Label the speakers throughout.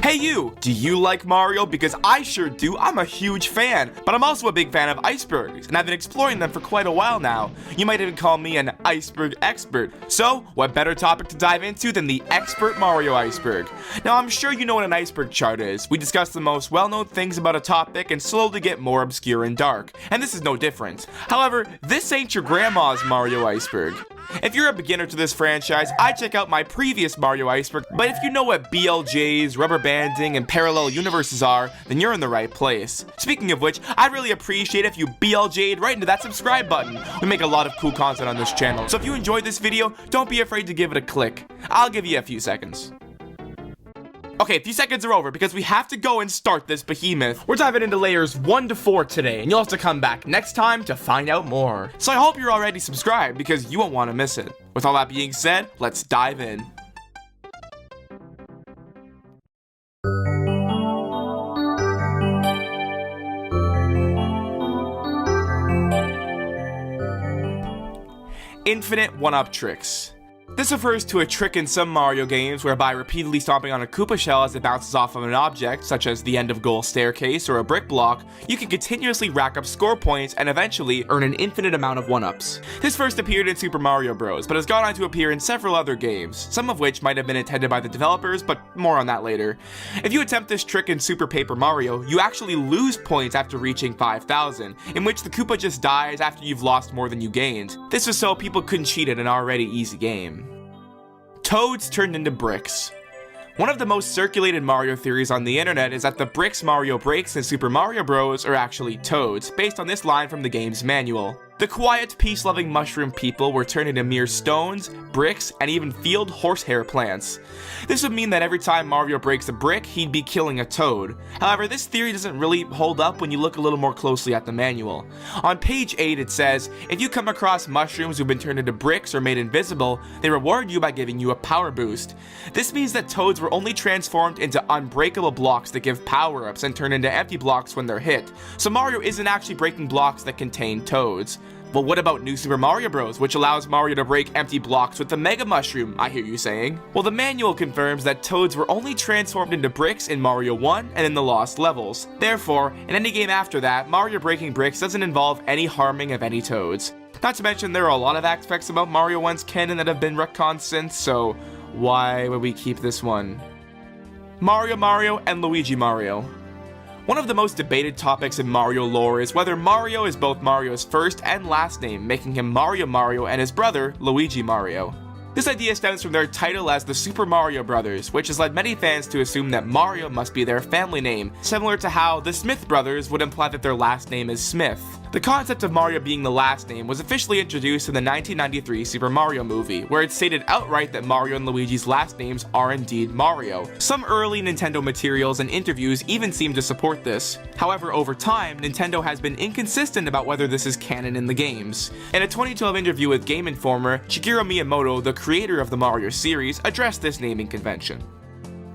Speaker 1: Hey you! Do you like Mario? Because I sure do. I'm a huge fan, but I'm also a big fan of icebergs, and I've been exploring them for quite a while now. You might even call me an iceberg expert. So, what better topic to dive into than the EXPERT Mario Iceberg? Now, I'm sure you know what an iceberg chart is. We discuss the most well-known things about a topic and slowly get more obscure and dark, and this is no different. However, this ain't your grandma's Mario Iceberg. If you're a beginner to this franchise, I check out my previous Mario Iceberg, but if you know what BLJS, rubber banding, and parallel universes are, then you're in the right place. Speaking of which, I'd really appreciate if you BLJ'd right into that subscribe button. We make a lot of cool content on this channel, so if you enjoyed this video, don't be afraid to give it a click. I'll give you a few seconds. Okay, a few seconds are over because we have to go and start this behemoth. We're diving into layers 1 to 4 today, and you'll have to come back next time to find out more. So I hope you're already subscribed because you won't want to miss it. With all that being said, let's dive in. Infinite one-up tricks. This refers to a trick in some Mario games whereby repeatedly stomping on a Koopa shell as it bounces off of an object, such as the end of goal staircase or a brick block, you can continuously rack up score points and eventually earn an infinite amount of one-ups. This first appeared in Super Mario Bros, but has gone on to appear in several other games, some of which might have been intended by the developers, but more on that later. If you attempt this trick in Super Paper Mario, you actually lose points after reaching 5,000, in which the Koopa just dies after you've lost more than you gained. This was so people couldn't cheat at an already easy game. Toads turned into bricks. One of the most circulated Mario theories on the internet is that the bricks Mario breaks in Super Mario Bros. Are actually toads, based on this line from the game's manual. The quiet, peace-loving mushroom people were turned into mere stones, bricks, and even field horsehair plants. This would mean that every time Mario breaks a brick, he'd be killing a toad. However, this theory doesn't really hold up when you look a little more closely at the manual. On page 8 it says, if you come across mushrooms who've been turned into bricks or made invisible, they reward you by giving you a power boost. This means that toads were only transformed into unbreakable blocks that give power-ups and turn into empty blocks when they're hit, so Mario isn't actually breaking blocks that contain toads. Well, what about New Super Mario Bros., which allows Mario to break empty blocks with the Mega Mushroom, I hear you saying? Well, the manual confirms that toads were only transformed into bricks in Mario 1 and in the Lost Levels. Therefore, in any game after that, Mario breaking bricks doesn't involve any harming of any toads. Not to mention, there are a lot of aspects about Mario 1's canon that have been retconned since, so why would we keep this one? Mario and Luigi Mario. One of the most debated topics in Mario lore is whether Mario is both Mario's first and last name, making him Mario and his brother, Luigi Mario. This idea stems from their title as the Super Mario Brothers, which has led many fans to assume that Mario must be their family name, similar to how the Smith brothers would imply that their last name is Smith. The concept of Mario being the last name was officially introduced in the 1993 Super Mario movie, where it stated outright that Mario and Luigi's last names are indeed Mario. Some early Nintendo materials and interviews even seem to support this. However, over time, Nintendo has been inconsistent about whether this is canon in the games. In a 2012 interview with Game Informer, Shigeru Miyamoto, the creator of the Mario series, addressed this naming convention.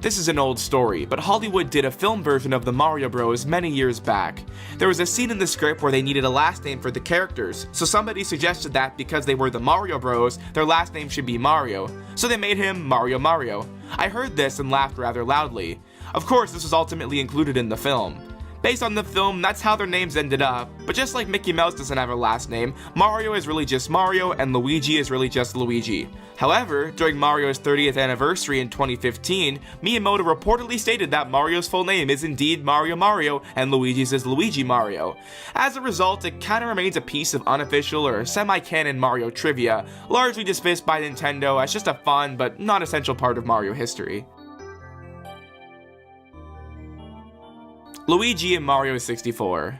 Speaker 1: This is an old story, but Hollywood did a film version of the Mario Bros. Many years back. There was a scene in the script where they needed a last name for the characters, so somebody suggested that because they were the Mario Bros, their last name should be Mario, so they made him Mario. I heard this and laughed rather loudly. Of course, this was ultimately included in the film. Based on the film, that's how their names ended up, but just like Mickey Mouse doesn't have a last name, Mario is really just Mario and Luigi is really just Luigi. However, during Mario's 30th anniversary in 2015, Miyamoto reportedly stated that Mario's full name is indeed Mario and Luigi's is Luigi Mario. As a result, it kinda remains a piece of unofficial or semi-canon Mario trivia, largely dismissed by Nintendo as just a fun but not essential part of Mario history. Luigi and Mario 64.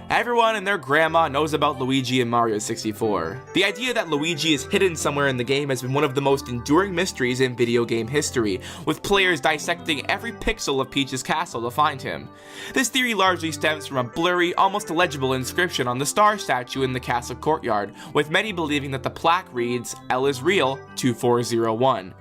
Speaker 1: Everyone and their grandma knows about Luigi and Mario 64. The idea that Luigi is hidden somewhere in the game has been one of the most enduring mysteries in video game history, with players dissecting every pixel of Peach's castle to find him. This theory largely stems from a blurry, almost illegible inscription on the star statue in the castle courtyard, with many believing that the plaque reads, L is real, 2401.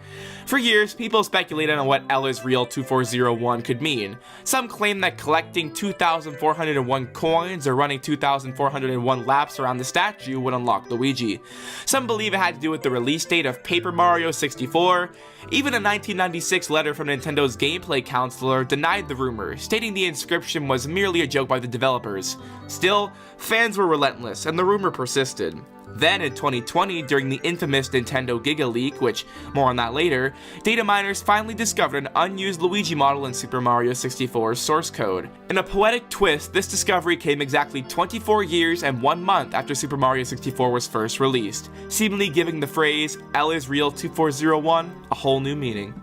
Speaker 1: For years, people speculated on what L is real 2401 could mean. Some claim that collecting 2,401 coins or running 2,401 laps around the statue would unlock Luigi. Some believe it had to do with the release date of Paper Mario 64. Even a 1996 letter from Nintendo's gameplay counselor denied the rumor, stating the inscription was merely a joke by the developers. Still, fans were relentless, and the rumor persisted. Then in 2020, during the infamous Nintendo Giga leak, which, more on that later, data miners finally discovered an unused Luigi model in Super Mario 64's source code. In a poetic twist, this discovery came exactly 24 years and 1 month after Super Mario 64 was first released, seemingly giving the phrase, L is real 2401, a whole new meaning.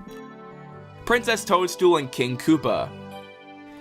Speaker 1: Princess Toadstool and King Koopa.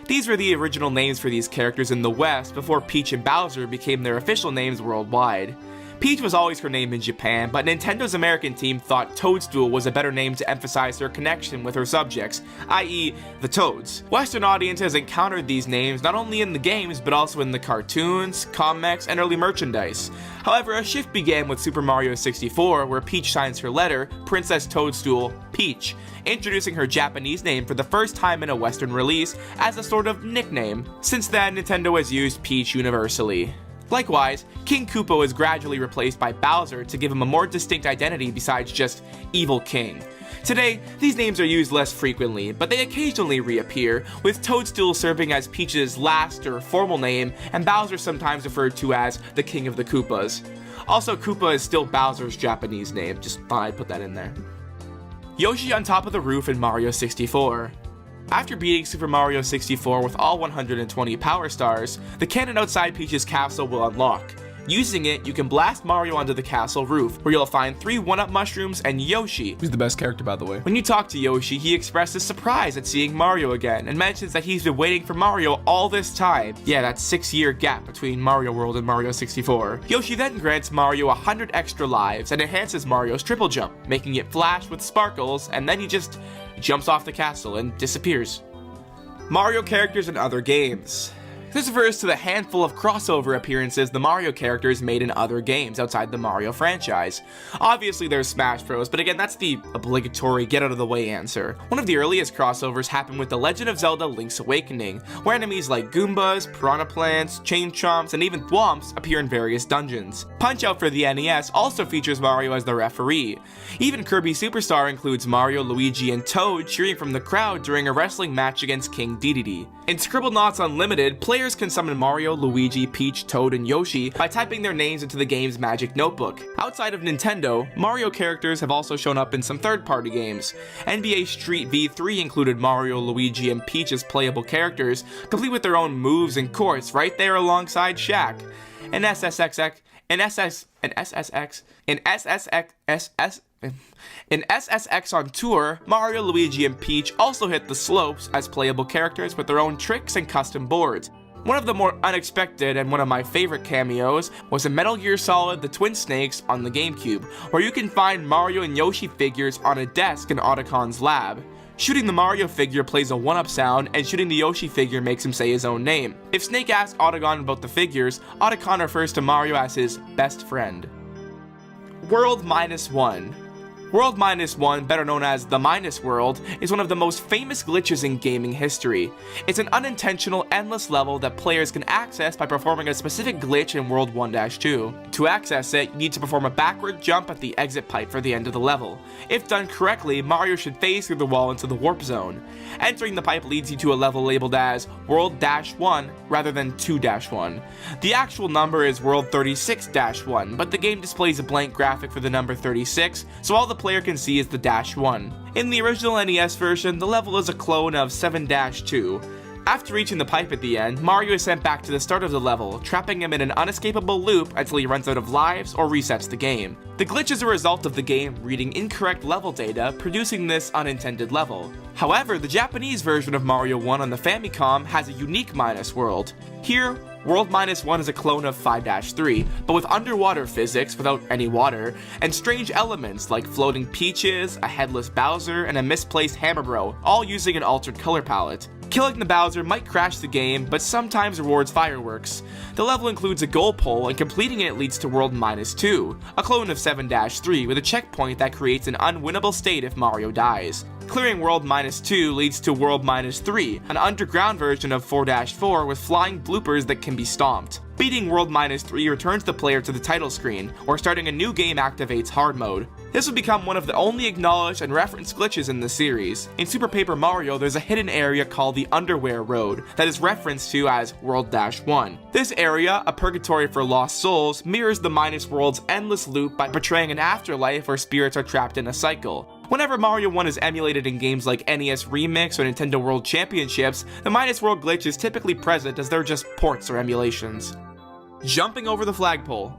Speaker 1: These were the original names for these characters in the West before Peach and Bowser became their official names worldwide. Peach was always her name in Japan, but Nintendo's American team thought Toadstool was a better name to emphasize her connection with her subjects, i.e. the Toads. Western audiences encountered these names not only in the games, but also in the cartoons, comics, and early merchandise. However, a shift began with Super Mario 64, where Peach signs her letter, Princess Toadstool, Peach, introducing her Japanese name for the first time in a Western release as a sort of nickname. Since then, Nintendo has used Peach universally. Likewise, King Koopa was gradually replaced by Bowser to give him a more distinct identity besides just Evil King. Today, these names are used less frequently, but they occasionally reappear, with Toadstool serving as Peach's last or formal name, and Bowser sometimes referred to as the King of the Koopas. Also, Koopa is still Bowser's Japanese name, just thought I'd put that in there. Yoshi on top of the roof in Mario 64. After beating Super Mario 64 with all 120 Power Stars, the cannon outside Peach's castle will unlock. Using it, you can blast Mario onto the castle roof, where you'll find 3 1-up mushrooms and Yoshi, who's the best character by the way. When you talk to Yoshi, he expresses surprise at seeing Mario again, and mentions that he's been waiting for Mario all this time. Yeah, that 6-year gap between Mario World and Mario 64. Yoshi then grants Mario 100 extra lives, and enhances Mario's triple jump, making it flash with sparkles, and then he just jumps off the castle and disappears. Mario characters in other games. This refers to the handful of crossover appearances the Mario characters made in other games outside the Mario franchise. Obviously there's Smash Bros, but again that's the obligatory get out of the way answer. One of the earliest crossovers happened with The Legend of Zelda Link's Awakening, where enemies like Goombas, Piranha Plants, Chain Chomps, and even Thwomps appear in various dungeons. Punch-Out for the NES also features Mario as the referee. Even Kirby Superstar includes Mario, Luigi, and Toad cheering from the crowd during a wrestling match against King Dedede. In Scribblenauts Unlimited, players can summon Mario, Luigi, Peach, Toad, and Yoshi by typing their names into the game's magic notebook. Outside of Nintendo, Mario characters have also shown up in some third-party games. NBA Street V3 included Mario, Luigi, and Peach as playable characters, complete with their own moves and courts right there alongside Shaq. In SSX on Tour, Mario, Luigi, and Peach also hit the slopes as playable characters with their own tricks and custom boards. One of the more unexpected and one of my favorite cameos was in Metal Gear Solid The Twin Snakes on the GameCube, where you can find Mario and Yoshi figures on a desk in Otacon's lab. Shooting the Mario figure plays a 1-up sound, and shooting the Yoshi figure makes him say his own name. If Snake asks Otacon about the figures, Otacon refers to Mario as his best friend. World -1. World -1, better known as the Minus World, is one of the most famous glitches in gaming history. It's an unintentional, endless level that players can access by performing a specific glitch in World 1-2. To access it, you need to perform a backward jump at the exit pipe for the end of the level. If done correctly, Mario should phase through the wall into the warp zone. Entering the pipe leads you to a level labeled as World-1 rather than 2-1. The actual number is World 36-1, but the game displays a blank graphic for the number 36, so all the player can see is the -1. In the original NES version, the level is a clone of 7-2. After reaching the pipe at the end, Mario is sent back to the start of the level, trapping him in an unescapable loop until he runs out of lives or resets the game. The glitch is a result of the game reading incorrect level data, producing this unintended level. However, the Japanese version of Mario 1 on the Famicom has a unique Minus World. Here, World -1 is a clone of 5-3, but with underwater physics without any water, and strange elements like floating peaches, a headless Bowser, and a misplaced Hammer Bro, all using an altered color palette. Killing the Bowser might crash the game, but sometimes rewards fireworks. The level includes a goal pole, and completing it leads to World -2, a clone of 7-3 with a checkpoint that creates an unwinnable state if Mario dies. Clearing World -2 leads to World -3, an underground version of 4-4 with flying bloopers that can be stomped. Beating World -3 returns the player to the title screen, or starting a new game activates hard mode. This would become one of the only acknowledged and referenced glitches in the series. In Super Paper Mario, there's a hidden area called the Underwear Road that is referenced to as World-1. This area, a purgatory for lost souls, mirrors the Minus World's endless loop by portraying an afterlife where spirits are trapped in a cycle. Whenever Mario 1 is emulated in games like NES Remix or Nintendo World Championships, the Minus World glitch is typically present as they're just ports or emulations. Jumping over the flagpole.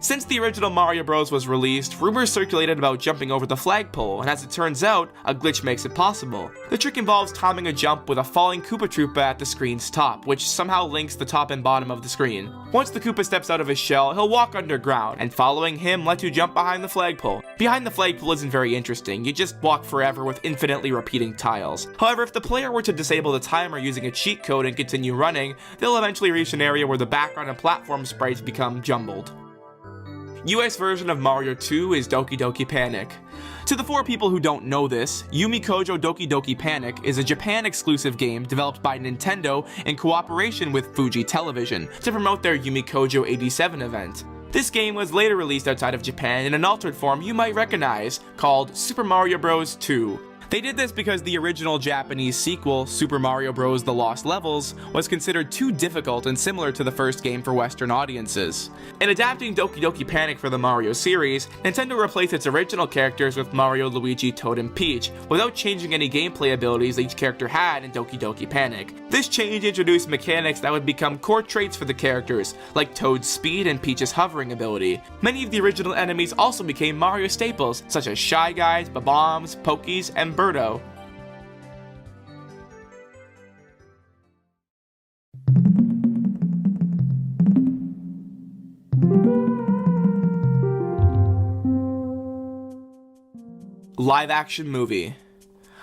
Speaker 1: Since the original Mario Bros was released, rumors circulated about jumping over the flagpole, and as it turns out, a glitch makes it possible. The trick involves timing a jump with a falling Koopa Troopa at the screen's top, which somehow links the top and bottom of the screen. Once the Koopa steps out of his shell, he'll walk underground, and following him lets you jump behind the flagpole. Behind the flagpole isn't very interesting, you just walk forever with infinitely repeating tiles. However, if the player were to disable the timer using a cheat code and continue running, they'll eventually reach an area where the background and platform sprites become jumbled. US version of Mario 2 is Doki Doki Panic. To the 4 people who don't know this, Yumi Kojo Doki Doki Panic is a Japan-exclusive game developed by Nintendo in cooperation with Fuji Television to promote their Yumi Kojo 87 event. This game was later released outside of Japan in an altered form you might recognize, called Super Mario Bros. 2. They did this because the original Japanese sequel, Super Mario Bros. The Lost Levels, was considered too difficult and similar to the first game for Western audiences. In adapting Doki Doki Panic for the Mario series, Nintendo replaced its original characters with Mario, Luigi, Toad, and Peach, without changing any gameplay abilities each character had in Doki Doki Panic. This change introduced mechanics that would become core traits for the characters, like Toad's speed and Peach's hovering ability. Many of the original enemies also became Mario staples, such as Shy Guys, Bob-ombs, Pokies, and Birdo. Live-action movie.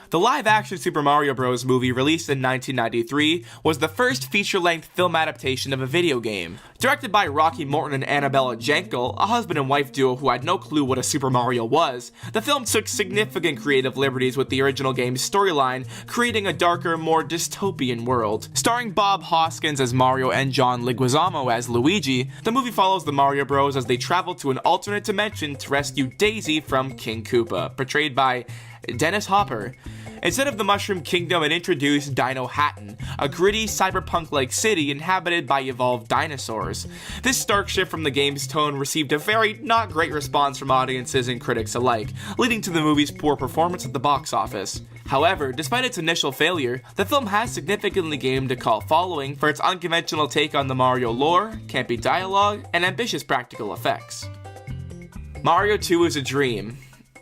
Speaker 1: The live-action Super Mario Bros. Movie, released in 1993, was the first feature-length film adaptation of a video game. Directed by Rocky Morton and Annabella Jankel, a husband and wife duo who had no clue what a Super Mario was, the film took significant creative liberties with the original game's storyline, creating a darker, more dystopian world. Starring Bob Hoskins as Mario and John Leguizamo as Luigi, the movie follows the Mario Bros. As they travel to an alternate dimension to rescue Daisy from King Koopa, portrayed by Dennis Hopper. Instead of the Mushroom Kingdom, it introduced Dino Hatton, a gritty, cyberpunk-like city inhabited by evolved dinosaurs. This stark shift from the game's tone received a very not great response from audiences and critics alike, leading to the movie's poor performance at the box office. However, despite its initial failure, the film has significantly gained a cult following for its unconventional take on the Mario lore, campy dialogue, and ambitious practical effects. Mario 2 is a dream.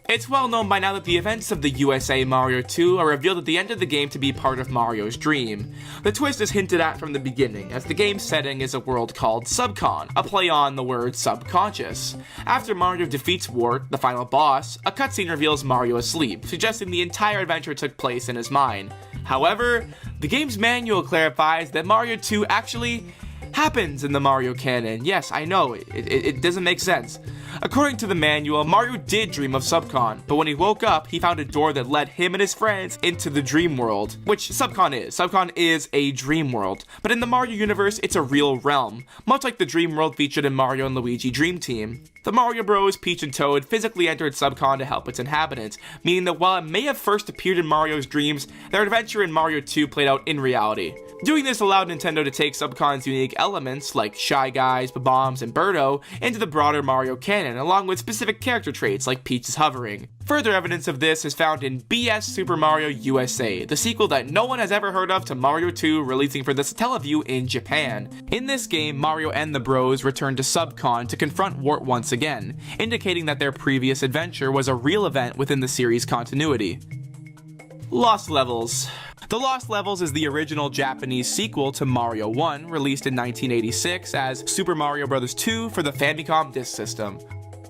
Speaker 1: It's well known by now that the events of the USA Mario 2 are revealed at the end of the game to be part of Mario's dream. The twist is hinted at from the beginning, as the game's setting is a world called Subcon, a play on the word subconscious. After Mario defeats Wart, the final boss, a cutscene reveals Mario asleep, suggesting the entire adventure took place in his mind. However, the game's manual clarifies that Mario 2 actually happens in the Mario canon. Yes, I know, it doesn't make sense. According to the manual, Mario did dream of Subcon, but when he woke up, he found a door that led him and his friends into the dream world, which Subcon is. Subcon is a dream world, but in the Mario universe, it's a real realm, much like the dream world featured in Mario and Luigi Dream Team. The Mario Bros, Peach, and Toad physically entered Subcon to help its inhabitants, meaning that while it may have first appeared in Mario's dreams, their adventure in Mario 2 played out in reality. Doing this allowed Nintendo to take Subcon's unique elements, like Shy Guys, Bob-ombs, and Birdo, into the broader Mario canon, along with specific character traits like Peach's hovering. Further evidence of this is found in BS Super Mario USA, the sequel that no one has ever heard of to Mario 2, releasing for the Satellaview in Japan. In this game, Mario and the Bros return to Subcon to confront Wart once again, indicating that their previous adventure was a real event within the series' continuity. Lost Levels. The Lost Levels is the original Japanese sequel to Mario 1, released in 1986 as Super Mario Bros. 2 for the Famicom Disk System.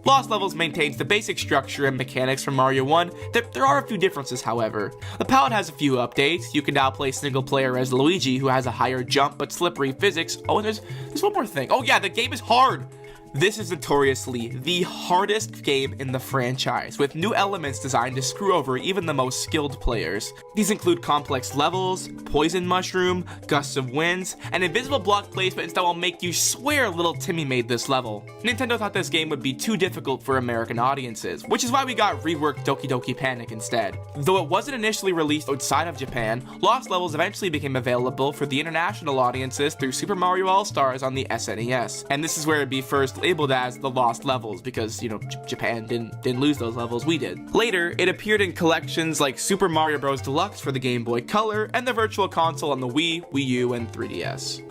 Speaker 1: Lost Levels maintains the basic structure and mechanics from Mario 1. There are a few differences, however. The palette has a few updates. You can now play single player as Luigi, who has a higher jump but slippery physics. Oh, and there's one more thing. Oh yeah, the game is hard! This is notoriously the hardest game in the franchise, with new elements designed to screw over even the most skilled players. These include complex levels, poison mushroom, gusts of winds, and invisible block placements that will make you swear little Timmy made this level. Nintendo thought this game would be too difficult for American audiences, which is why we got reworked Doki Doki Panic instead. Though it wasn't initially released outside of Japan, lost levels eventually became available for the international audiences through Super Mario All-Stars on the SNES, and this is where it'd be first labeled as the lost levels because, you know, Japan didn't lose those levels, we did. Later, it appeared in collections like Super Mario Bros. Deluxe for the Game Boy Color and the Virtual Console on the Wii, Wii U, and 3DS.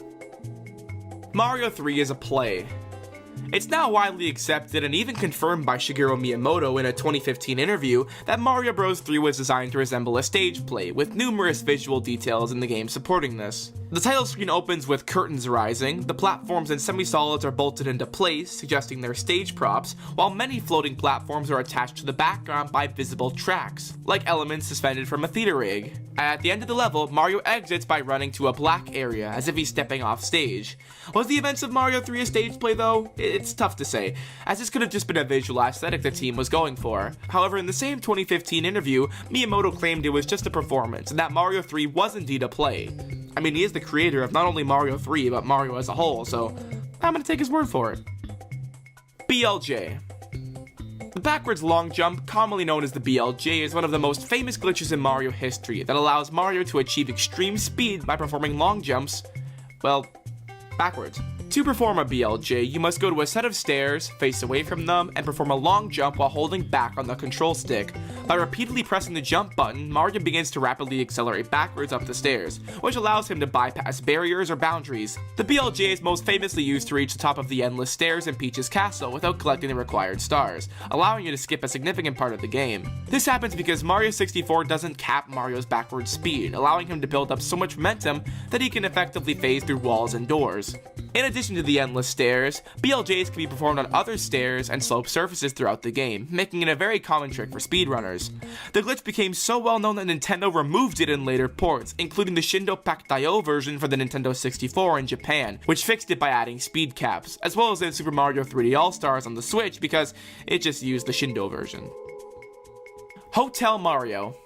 Speaker 1: Mario 3 is a play. It's now widely accepted and even confirmed by Shigeru Miyamoto in a 2015 interview that Mario Bros. 3 was designed to resemble a stage play, with numerous visual details in the game supporting this. The title screen opens with curtains rising, the platforms and semi-solids are bolted into place, suggesting they're stage props, while many floating platforms are attached to the background by visible tracks, like elements suspended from a theater rig. At the end of the level, Mario exits by running to a black area, as if he's stepping off stage. Was the events of Mario 3 a stage play though? It's tough to say, as this could have just been a visual aesthetic the team was going for. However, in the same 2015 interview, Miyamoto claimed it was just a performance, and that Mario 3 was indeed a play. I mean, he is the creator of not only Mario 3, but Mario as a whole, so I'm gonna take his word for it. BLJ. The backwards long jump, commonly known as the BLJ, is one of the most famous glitches in Mario history that allows Mario to achieve extreme speed by performing long jumps, well, backwards. To perform a BLJ, you must go to a set of stairs, face away from them, and perform a long jump while holding back on the control stick. By repeatedly pressing the jump button, Mario begins to rapidly accelerate backwards up the stairs, which allows him to bypass barriers or boundaries. The BLJ is most famously used to reach the top of the endless stairs in Peach's castle without collecting the required stars, allowing you to skip a significant part of the game. This happens because Mario 64 doesn't cap Mario's backward speed, allowing him to build up so much momentum that he can effectively phase through walls and doors. In addition to the endless stairs, BLJs can be performed on other stairs and sloped surfaces throughout the game, making it a very common trick for speedrunners. The glitch became so well known that Nintendo removed it in later ports, including the Shindo Pakdayo version for the Nintendo 64 in Japan, which fixed it by adding speed caps, as well as in Super Mario 3D All-Stars on the Switch because it just used the Shindo version. Hotel Mario.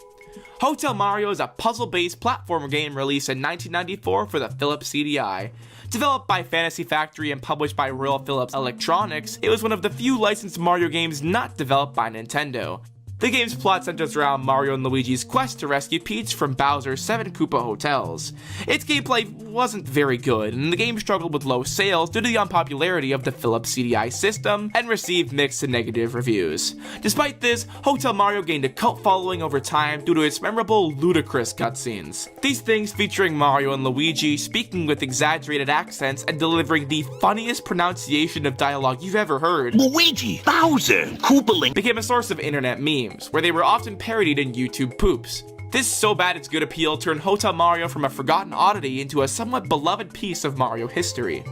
Speaker 1: Hotel Mario is a puzzle-based platformer game released in 1994 for the Philips CDI. Developed by Fantasy Factory and published by Royal Philips Electronics, it was one of the few licensed Mario games not developed by Nintendo. The game's plot centers around Mario and Luigi's quest to rescue Peach from Bowser's 7 Koopa hotels. Its gameplay wasn't very good, and the game struggled with low sales due to the unpopularity of the Philips CDI system, and received mixed to negative reviews. Despite this, Hotel Mario gained a cult following over time due to its memorable, ludicrous cutscenes. These things featuring Mario and Luigi speaking with exaggerated accents and delivering the funniest pronunciation of dialogue you've ever heard.
Speaker 2: Luigi, Bowser, Koopalings
Speaker 1: became a source of internet memes, where they were often parodied in YouTube poops. This so bad it's good appeal turned Hotel Mario from a forgotten oddity into a somewhat beloved piece of Mario history.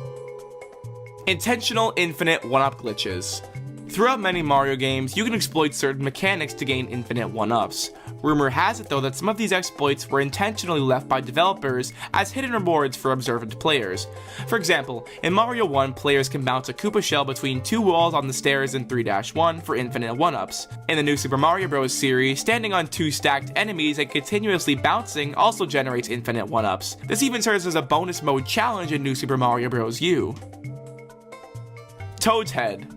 Speaker 1: Intentional infinite one-up glitches. Throughout many Mario games, you can exploit certain mechanics to gain infinite one-ups. Rumor has it though that some of these exploits were intentionally left by developers as hidden rewards for observant players. For example, in Mario 1, players can bounce a Koopa shell between two walls on the stairs in 3-1 for infinite one-ups. In the new Super Mario Bros. Series, standing on two stacked enemies and continuously bouncing also generates infinite one-ups. This even serves as a bonus mode challenge in New Super Mario Bros. U. Toad's head.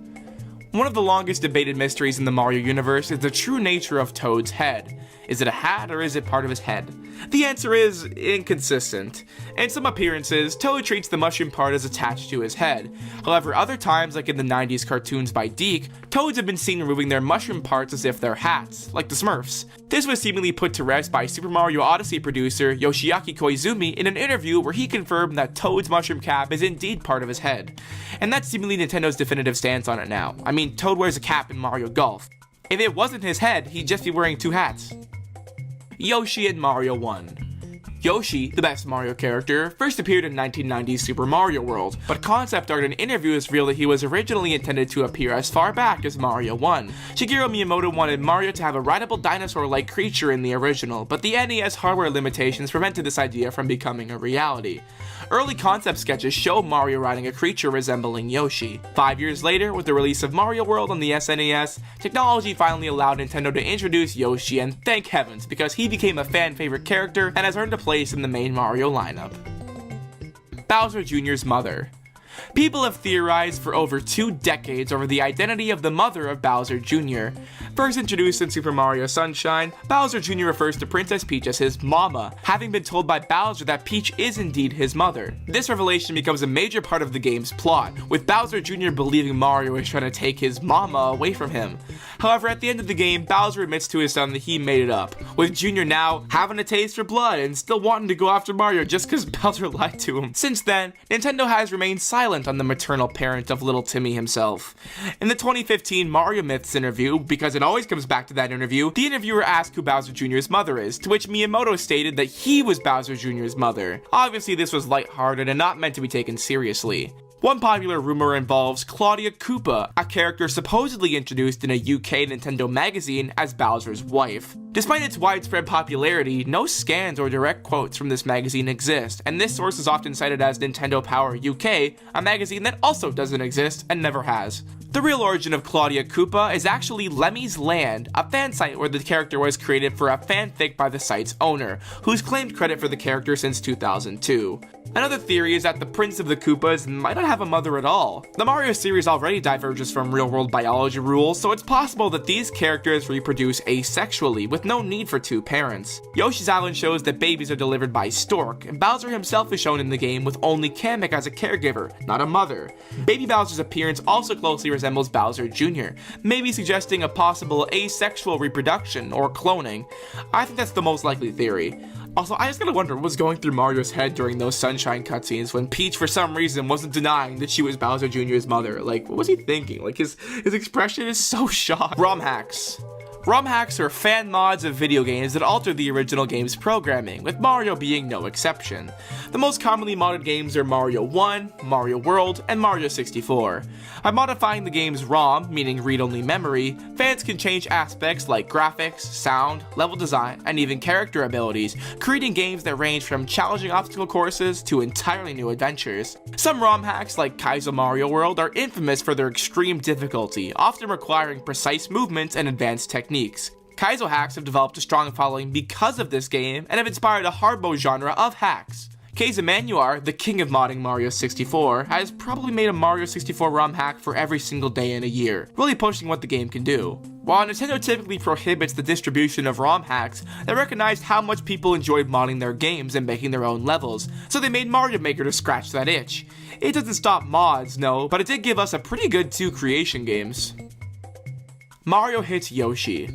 Speaker 1: One of the longest debated mysteries in the Mario universe is the true nature of Toad's head. Is it a hat or is it part of his head? The answer is inconsistent. In some appearances, Toad treats the mushroom part as attached to his head. However, other times, like in the 90s cartoons by Deke, Toads have been seen removing their mushroom parts as if they're hats, like the Smurfs. This was seemingly put to rest by Super Mario Odyssey producer Yoshiaki Koizumi in an interview where he confirmed that Toad's mushroom cap is indeed part of his head. And that's seemingly Nintendo's definitive stance on it now. I mean, Toad wears a cap in Mario Golf. If it wasn't his head, he'd just be wearing two hats. Yoshi in Mario 1. Yoshi, the best Mario character, first appeared in 1990's Super Mario World, but concept art and interviews reveal that he was originally intended to appear as far back as Mario 1. Shigeru Miyamoto wanted Mario to have a rideable dinosaur-like creature in the original, but the NES hardware limitations prevented this idea from becoming a reality. Early concept sketches show Mario riding a creature resembling Yoshi. 5 years later, with the release of Mario World on the SNES, technology finally allowed Nintendo to introduce Yoshi, and thank heavens, because he became a fan-favorite character and has earned a place in the main Mario lineup. Bowser Jr.'s mother. People have theorized for over 2 decades over the identity of the mother of Bowser Jr. First introduced in Super Mario Sunshine, Bowser Jr. refers to Princess Peach as his mama, having been told by Bowser that Peach is indeed his mother. This revelation becomes a major part of the game's plot, with Bowser Jr. believing Mario is trying to take his mama away from him. However, at the end of the game, Bowser admits to his son that he made it up, with Jr. now having a taste for blood and still wanting to go after Mario just because Bowser lied to him. Since then, Nintendo has remained silent on the maternal parent of little Timmy himself. In the 2015 Mario Myths interview, because it always comes back to that interview, the interviewer asked who Bowser Jr.'s mother is, to which Miyamoto stated that he was Bowser Jr.'s mother. Obviously, this was lighthearted and not meant to be taken seriously. One popular rumor involves Claudia Koopa, a character supposedly introduced in a UK Nintendo magazine as Bowser's wife. Despite its widespread popularity, no scans or direct quotes from this magazine exist, and this source is often cited as Nintendo Power UK, a magazine that also doesn't exist and never has. The real origin of Claudia Koopa is actually Lemmy's Land, a fan site where the character was created for a fanfic by the site's owner, who's claimed credit for the character since 2002. Another theory is that the Prince of the Koopas might not have a mother at all. The Mario series already diverges from real-world biology rules, so it's possible that these characters reproduce asexually, with no need for 2 parents. Yoshi's Island shows that babies are delivered by Stork, and Bowser himself is shown in the game with only Kamek as a caregiver, not a mother. Baby Bowser's appearance also closely resembles Bowser Jr., maybe suggesting a possible asexual reproduction or cloning. I think that's the most likely theory. Also, I just gotta wonder what was going through Mario's head during those Sunshine cutscenes when Peach, for some reason, wasn't denying that she was Bowser Jr.'s mother. Like, what was he thinking? Like, his expression is so shocked. ROM hacks. ROM hacks are fan mods of video games that alter the original game's programming, with Mario being no exception. The most commonly modded games are Mario 1, Mario World, and Mario 64. By modifying the game's ROM, meaning read-only memory, fans can change aspects like graphics, sound, level design, and even character abilities, creating games that range from challenging obstacle courses to entirely new adventures. Some ROM hacks, like Kaizo Mario World, are infamous for their extreme difficulty, often requiring precise movements and advanced techniques. Kaizo hacks have developed a strong following because of this game and have inspired a hard mode genre of hacks. Keiza Manuar, the king of modding Mario 64, has probably made a Mario 64 ROM hack for every single day in a year, really pushing what the game can do. While Nintendo typically prohibits the distribution of ROM hacks, they recognized how much people enjoyed modding their games and making their own levels, so they made Mario Maker to scratch that itch. It doesn't stop mods, no, but it did give us a pretty good 2 creation games. Mario hits Yoshi.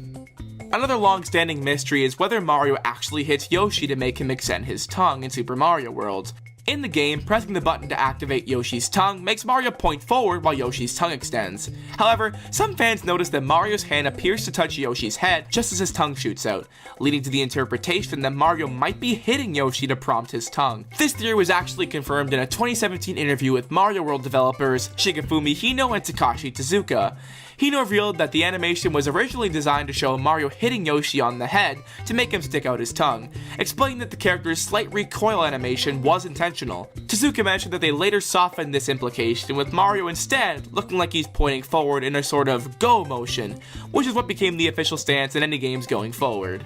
Speaker 1: Another long-standing mystery is whether Mario actually hits Yoshi to make him extend his tongue in Super Mario World. In the game, pressing the button to activate Yoshi's tongue makes Mario point forward while Yoshi's tongue extends. However, some fans notice that Mario's hand appears to touch Yoshi's head just as his tongue shoots out, leading to the interpretation that Mario might be hitting Yoshi to prompt his tongue. This theory was actually confirmed in a 2017 interview with Mario World developers Shigefumi Hino and Takashi Tezuka. Hino revealed that the animation was originally designed to show Mario hitting Yoshi on the head to make him stick out his tongue, explaining that the character's slight recoil animation was intentional. Tezuka mentioned that they later softened this implication, with Mario instead looking like he's pointing forward in a sort of go motion, which is what became the official stance in any games going forward.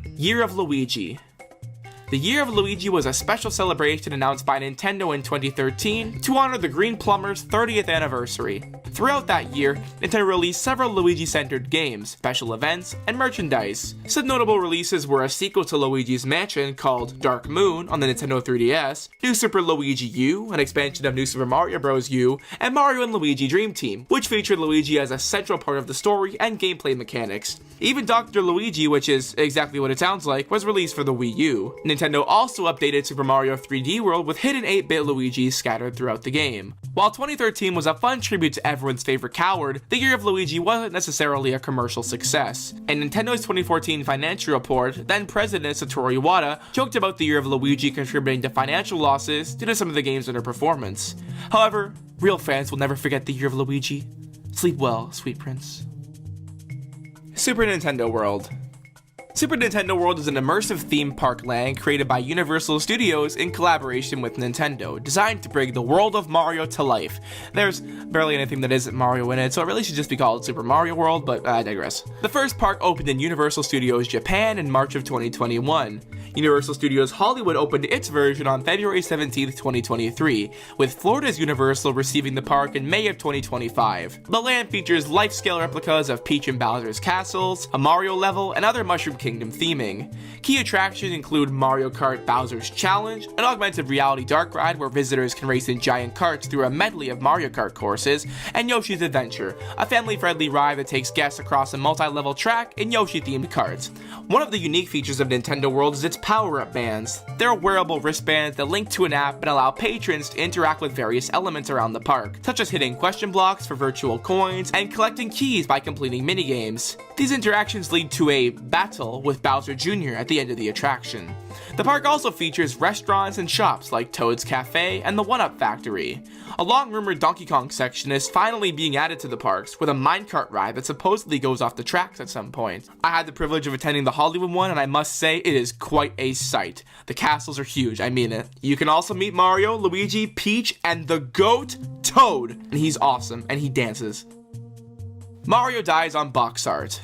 Speaker 1: Year of Luigi. The Year of Luigi was a special celebration announced by Nintendo in 2013 to honor the Green Plumber's 30th anniversary. Throughout that year, Nintendo released several Luigi-centered games, special events, and merchandise. Some notable releases were a sequel to Luigi's Mansion called Dark Moon on the Nintendo 3DS, New Super Luigi U, an expansion of New Super Mario Bros. U, and Mario & Luigi Dream Team, which featured Luigi as a central part of the story and gameplay mechanics. Even Dr. Luigi, which is exactly what it sounds like, was released for the Wii U. Nintendo Nintendo also updated Super Mario 3D World with hidden 8-bit Luigi scattered throughout the game. While 2013 was a fun tribute to everyone's favorite coward, the year of Luigi wasn't necessarily a commercial success. In Nintendo's 2014 financial report, then President Satoru Iwata joked about the year of Luigi contributing to financial losses due to some of the game's underperformance. However, real fans will never forget the year of Luigi. Sleep well, sweet prince. Super Nintendo World. Super Nintendo World is an immersive theme park land created by Universal Studios in collaboration with Nintendo, designed to bring the world of Mario to life. There's barely anything that isn't Mario in it, so it really should just be called Super Mario World, but I digress. The first park opened in Universal Studios Japan in March of 2021. Universal Studios Hollywood opened its version on February 17th, 2023, with Florida's Universal receiving the park in May of 2025. The land features life-scale replicas of Peach and Bowser's castles, a Mario level, and other Mushroom Kingdom theming. Key attractions include Mario Kart Bowser's Challenge, an augmented reality dark ride where visitors can race in giant carts through a medley of Mario Kart courses, and Yoshi's Adventure, a family-friendly ride that takes guests across a multi-level track in Yoshi-themed carts. One of the unique features of Nintendo World is its power-up bands. They're wearable wristbands that link to an app and allow patrons to interact with various elements around the park, such as hitting question blocks for virtual coins and collecting keys by completing minigames. These interactions lead to a battle with Bowser Jr. at the end of the attraction. The park also features restaurants and shops like Toad's Cafe and the 1-Up Factory. A long-rumored Donkey Kong section is finally being added to the parks, with a minecart ride that supposedly goes off the tracks at some point. I had the privilege of attending the Hollywood one, and I must say it is quite a sight. The castles are huge, I mean it. You can also meet Mario, Luigi, Peach, and the GOAT, Toad, and he's awesome, and he dances. Mario dies on box art.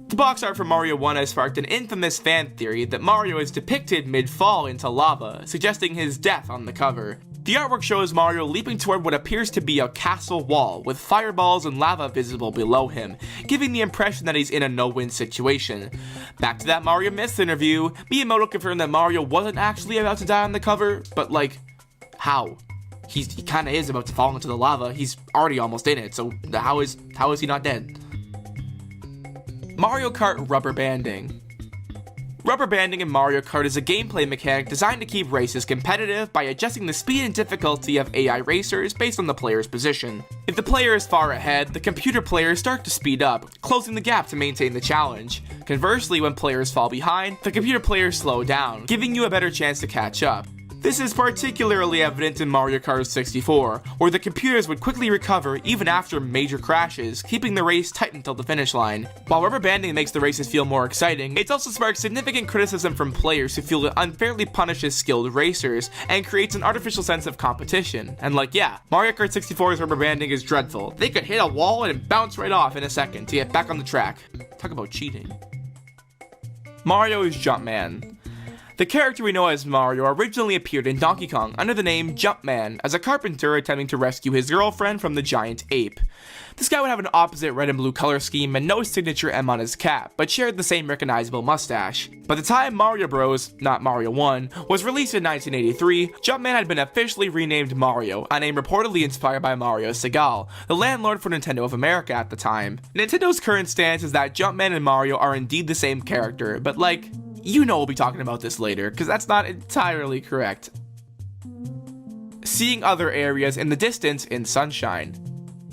Speaker 1: The box art for Mario 1 has sparked an infamous fan theory that Mario is depicted mid-fall into lava, suggesting his death on the cover. The artwork shows Mario leaping toward what appears to be a castle wall, with fireballs and lava visible below him, giving the impression that he's in a no-win situation. Back to that Mario Myths interview, Miyamoto confirmed that Mario wasn't actually about to die on the cover, but like, how? He kinda is about to fall into the lava, he's already almost in it, so how is he not dead? Mario Kart rubber banding. Rubber banding in Mario Kart is a gameplay mechanic designed to keep races competitive by adjusting the speed and difficulty of AI racers based on the player's position. If the player is far ahead, the computer players start to speed up, closing the gap to maintain the challenge. Conversely, when players fall behind, the computer players slow down, giving you a better chance to catch up. This is particularly evident in Mario Kart 64, where the computers would quickly recover even after major crashes, keeping the race tight until the finish line. While rubber banding makes the races feel more exciting, it's also sparked significant criticism from players who feel it unfairly punishes skilled racers, and creates an artificial sense of competition. And like, yeah, Mario Kart 64's rubber banding is dreadful. They could hit a wall and bounce right off in a second to get back on the track. Talk about cheating. Mario is Jumpman. The character we know as Mario originally appeared in Donkey Kong under the name Jumpman as a carpenter attempting to rescue his girlfriend from the giant ape. This guy would have an opposite red and blue color scheme and no signature M on his cap, but shared the same recognizable mustache. By the time Mario Bros., not Mario 1, was released in 1983, Jumpman had been officially renamed Mario, a name reportedly inspired by Mario Segal, the landlord for Nintendo of America at the time. Nintendo's current stance is that Jumpman and Mario are indeed the same character, but like, you know we'll be talking about this later, because that's not entirely correct. Seeing other areas in the distance in Sunshine.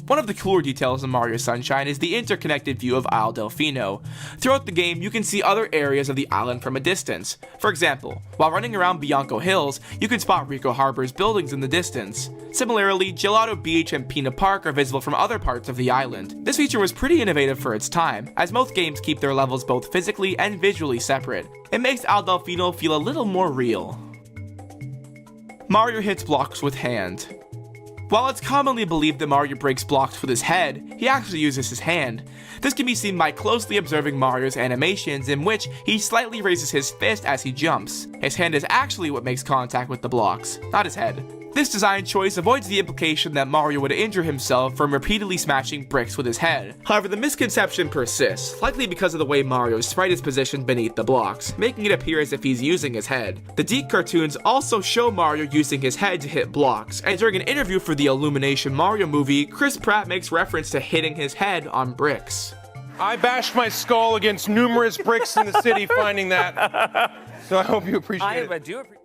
Speaker 1: One of the cooler details in Mario Sunshine is the interconnected view of Isle Delfino. Throughout the game, you can see other areas of the island from a distance. For example, while running around Bianco Hills, you can spot Rico Harbor's buildings in the distance. Similarly, Gelato Beach and Pina Park are visible from other parts of the island. This feature was pretty innovative for its time, as most games keep their levels both physically and visually separate. It makes Isle Delfino feel a little more real. Mario hits blocks with hand. While it's commonly believed that Mario breaks blocks with his head, he actually uses his hand. This can be seen by closely observing Mario's animations, in which he slightly raises his fist as he jumps. His hand is actually what makes contact with the blocks, not his head. This design choice avoids the implication that Mario would injure himself from repeatedly smashing bricks with his head. However, the misconception persists, likely because of the way Mario's sprite is positioned beneath the blocks, making it appear as if he's using his head. The DiC cartoons also show Mario using his head to hit blocks, and during an interview for the Illumination Mario movie, Chris Pratt makes reference to hitting his head on bricks.
Speaker 3: I bashed my skull against numerous bricks in the city finding that.
Speaker 1: So I hope you appreciate it.
Speaker 3: I do appreciate.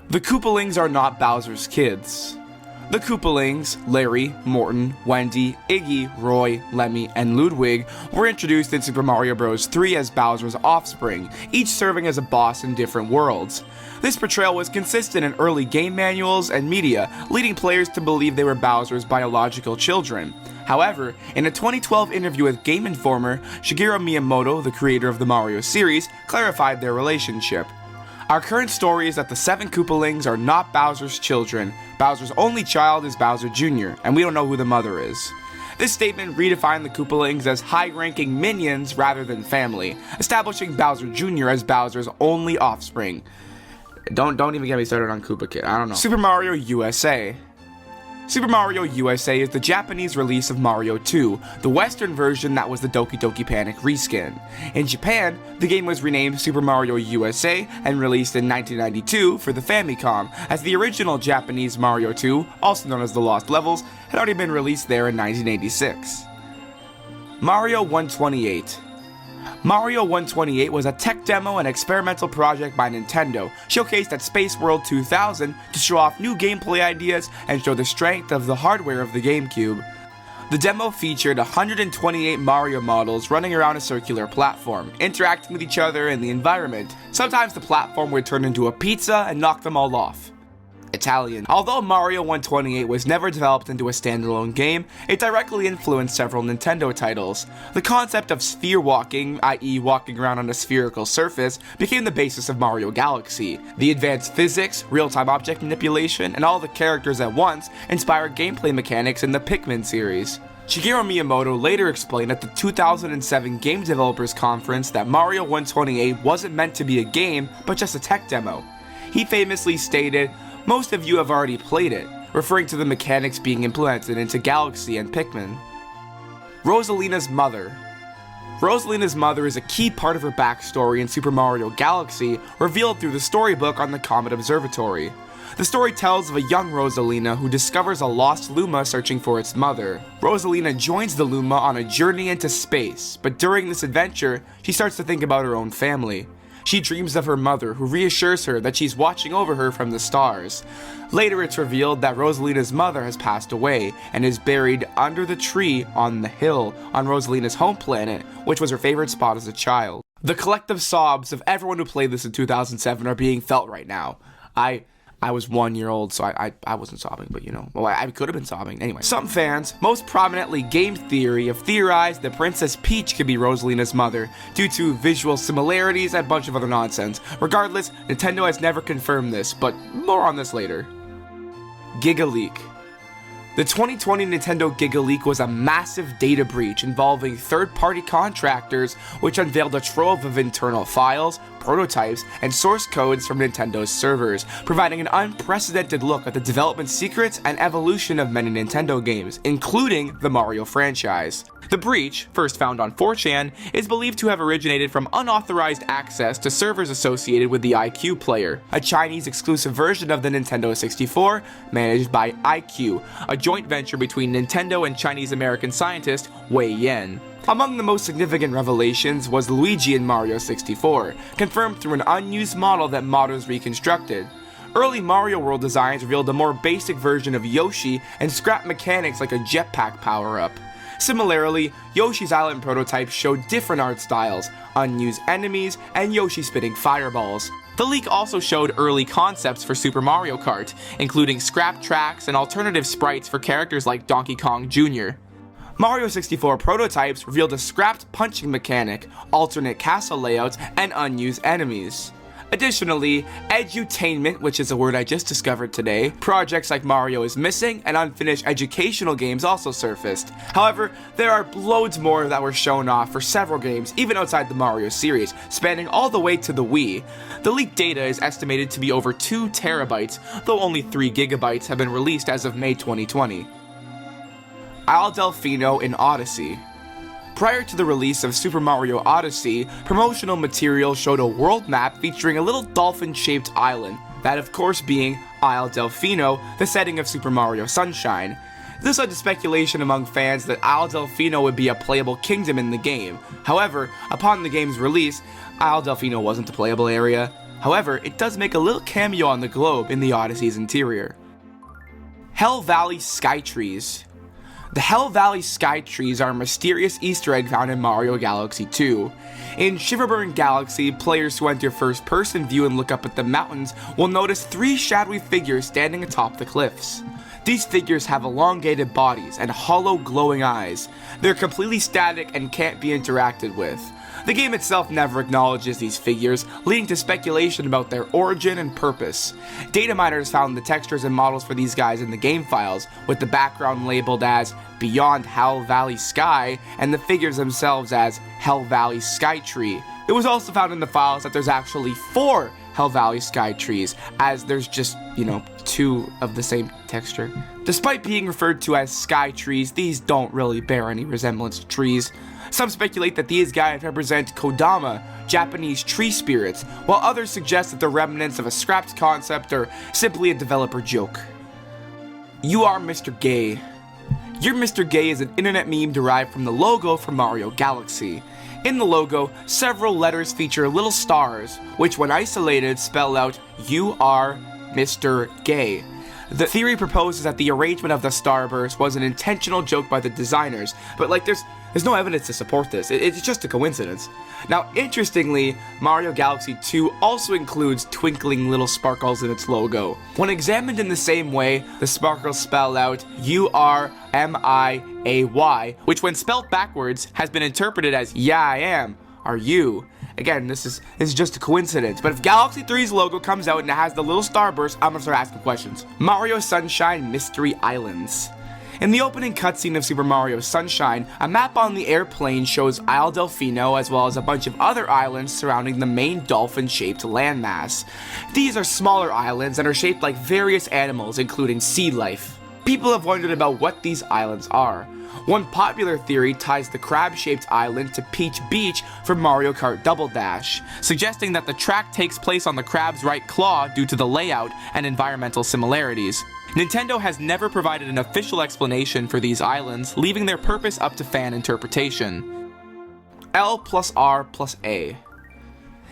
Speaker 1: The Koopalings are not Bowser's kids. The Koopalings, Larry, Morton, Wendy, Iggy, Roy, Lemmy, and Ludwig were introduced in Super Mario Bros. 3 as Bowser's offspring, each serving as a boss in different worlds. This portrayal was consistent in early game manuals and media, leading players to believe they were Bowser's biological children. However, in a 2012 interview with Game Informer, Shigeru Miyamoto, the creator of the Mario series, clarified their relationship. Our current story is that the 7 Koopalings are not Bowser's children. Bowser's only child is Bowser Jr., and we don't know who the mother is. This statement redefined the Koopalings as high-ranking minions rather than family, establishing Bowser Jr. as Bowser's only offspring. Don't even get me started on Koopa Kid, I don't know. Super Mario USA. Super Mario USA is the Japanese release of Mario 2, the Western version that was the Doki Doki Panic reskin. In Japan, the game was renamed Super Mario USA and released in 1992 for the Famicom, as the original Japanese Mario 2, also known as The Lost Levels, had already been released there in 1986. Mario 128. Mario 128 was a tech demo and experimental project by Nintendo, showcased at Space World 2000 to show off new gameplay ideas and show the strength of the hardware of the GameCube. The demo featured 128 Mario models running around a circular platform, interacting with each other in the environment. Sometimes the platform would turn into a pizza and knock them all off. Italian. Although Mario 128 was never developed into a standalone game, it directly influenced several Nintendo titles. The concept of sphere walking, i.e. walking around on a spherical surface, became the basis of Mario Galaxy. The advanced physics, real-time object manipulation, and all the characters at once inspired gameplay mechanics in the Pikmin series. Shigeru Miyamoto later explained at the 2007 Game Developers Conference that Mario 128 wasn't meant to be a game, but just a tech demo. He famously stated, "Most of you have already played it," referring to the mechanics being implemented into Galaxy and Pikmin. Rosalina's mother. Rosalina's mother is a key part of her backstory in Super Mario Galaxy, revealed through the storybook on the Comet Observatory. The story tells of a young Rosalina who discovers a lost Luma searching for its mother. Rosalina joins the Luma on a journey into space, but during this adventure, she starts to think about her own family. She dreams of her mother, who reassures her that she's watching over her from the stars. Later, it's revealed that Rosalina's mother has passed away and is buried under the tree on the hill on Rosalina's home planet, which was her favorite spot as a child. The collective sobs of everyone who played this in 2007 are being felt right now. I was 1 year old, so I wasn't sobbing, but you know, well, I could have been sobbing. Anyway, some fans, most prominently Game Theory, have theorized that Princess Peach could be Rosalina's mother due to visual similarities and a bunch of other nonsense. Regardless, Nintendo has never confirmed this, but more on this later. Giga Leak. The 2020 Nintendo Giga Leak was a massive data breach involving third-party contractors which unveiled a trove of internal files, prototypes, and source codes from Nintendo's servers, providing an unprecedented look at the development secrets and evolution of many Nintendo games, including the Mario franchise. The breach, first found on 4chan, is believed to have originated from unauthorized access to servers associated with the iQ Player, a Chinese exclusive version of the Nintendo 64 managed by iQ, a joint venture between Nintendo and Chinese-American scientist Wei Yan. Among the most significant revelations was Luigi in Mario 64, confirmed through an unused model that modders reconstructed. Early Mario World designs revealed a more basic version of Yoshi and scrapped mechanics like a jetpack power-up. Similarly, Yoshi's Island prototypes showed different art styles, unused enemies, and Yoshi spitting fireballs. The leak also showed early concepts for Super Mario Kart, including scrap tracks and alternative sprites for characters like Donkey Kong Jr. Mario 64 prototypes revealed a scrapped punching mechanic, alternate castle layouts, and unused enemies. Additionally, edutainment, which is a word I just discovered today, projects like Mario is Missing, and unfinished educational games also surfaced. However, there are loads more that were shown off for several games, even outside the Mario series, spanning all the way to the Wii. The leaked data is estimated to be over 2 terabytes, though only 3 gigabytes have been released as of May 2020. Al Delfino in Odyssey. Prior to the release of Super Mario Odyssey, promotional material showed a world map featuring a little dolphin-shaped island that of course being Isle Delfino, the setting of Super Mario Sunshine. This led to speculation among fans that Isle Delfino would be a playable kingdom in the game. However, upon the game's release, Isle Delfino wasn't a playable area. However, it does make a little cameo on the globe in the Odyssey's interior. Hell Valley Sky Trees. The Hell Valley Sky Trees are a mysterious Easter egg found in Mario Galaxy 2. In Shiverburn Galaxy, players who enter first-person view and look up at the mountains will notice 3 shadowy figures standing atop the cliffs. These figures have elongated bodies and hollow glowing eyes. They're completely static and can't be interacted with. The game itself never acknowledges these figures, leading to speculation about their origin and purpose. Data miners found the textures and models for these guys in the game files, with the background labeled as Beyond Hell Valley Sky and the figures themselves as Hell Valley Sky Tree. It was also found in the files that there's actually 4 Hell Valley Sky Trees, as there's just, 2 of the same texture. Despite being referred to as sky trees, these don't really bear any resemblance to trees. Some speculate that these guys represent Kodama, Japanese tree spirits, while others suggest that they're remnants of a scrapped concept or simply a developer joke. You are Mr. Gay. Your Mr. Gay is an internet meme derived from the logo for Mario Galaxy. In the logo, several letters feature little stars, which when isolated spell out, "You are Mr. Gay." The theory proposes that the arrangement of the starburst was an intentional joke by the designers, but there's no evidence to support this. It's just a coincidence. Now, interestingly, Mario Galaxy 2 also includes twinkling little sparkles in its logo. When examined in the same way, the sparkles spell out URMIAY, which when spelled backwards has been interpreted as "Yeah, I am," are you. Again, this is just a coincidence, but if Galaxy 3's logo comes out and it has the little starburst, I'm gonna start asking questions. Mario Sunshine Mystery Islands. In the opening cutscene of Super Mario Sunshine, a map on the airplane shows Isle Delfino as well as a bunch of other islands surrounding the main dolphin-shaped landmass. These are smaller islands and are shaped like various animals, including sea life. People have wondered about what these islands are. One popular theory ties the crab-shaped island to Peach Beach from Mario Kart Double Dash, suggesting that the track takes place on the crab's right claw due to the layout and environmental similarities. Nintendo has never provided an official explanation for these islands, leaving their purpose up to fan interpretation. L+R+A.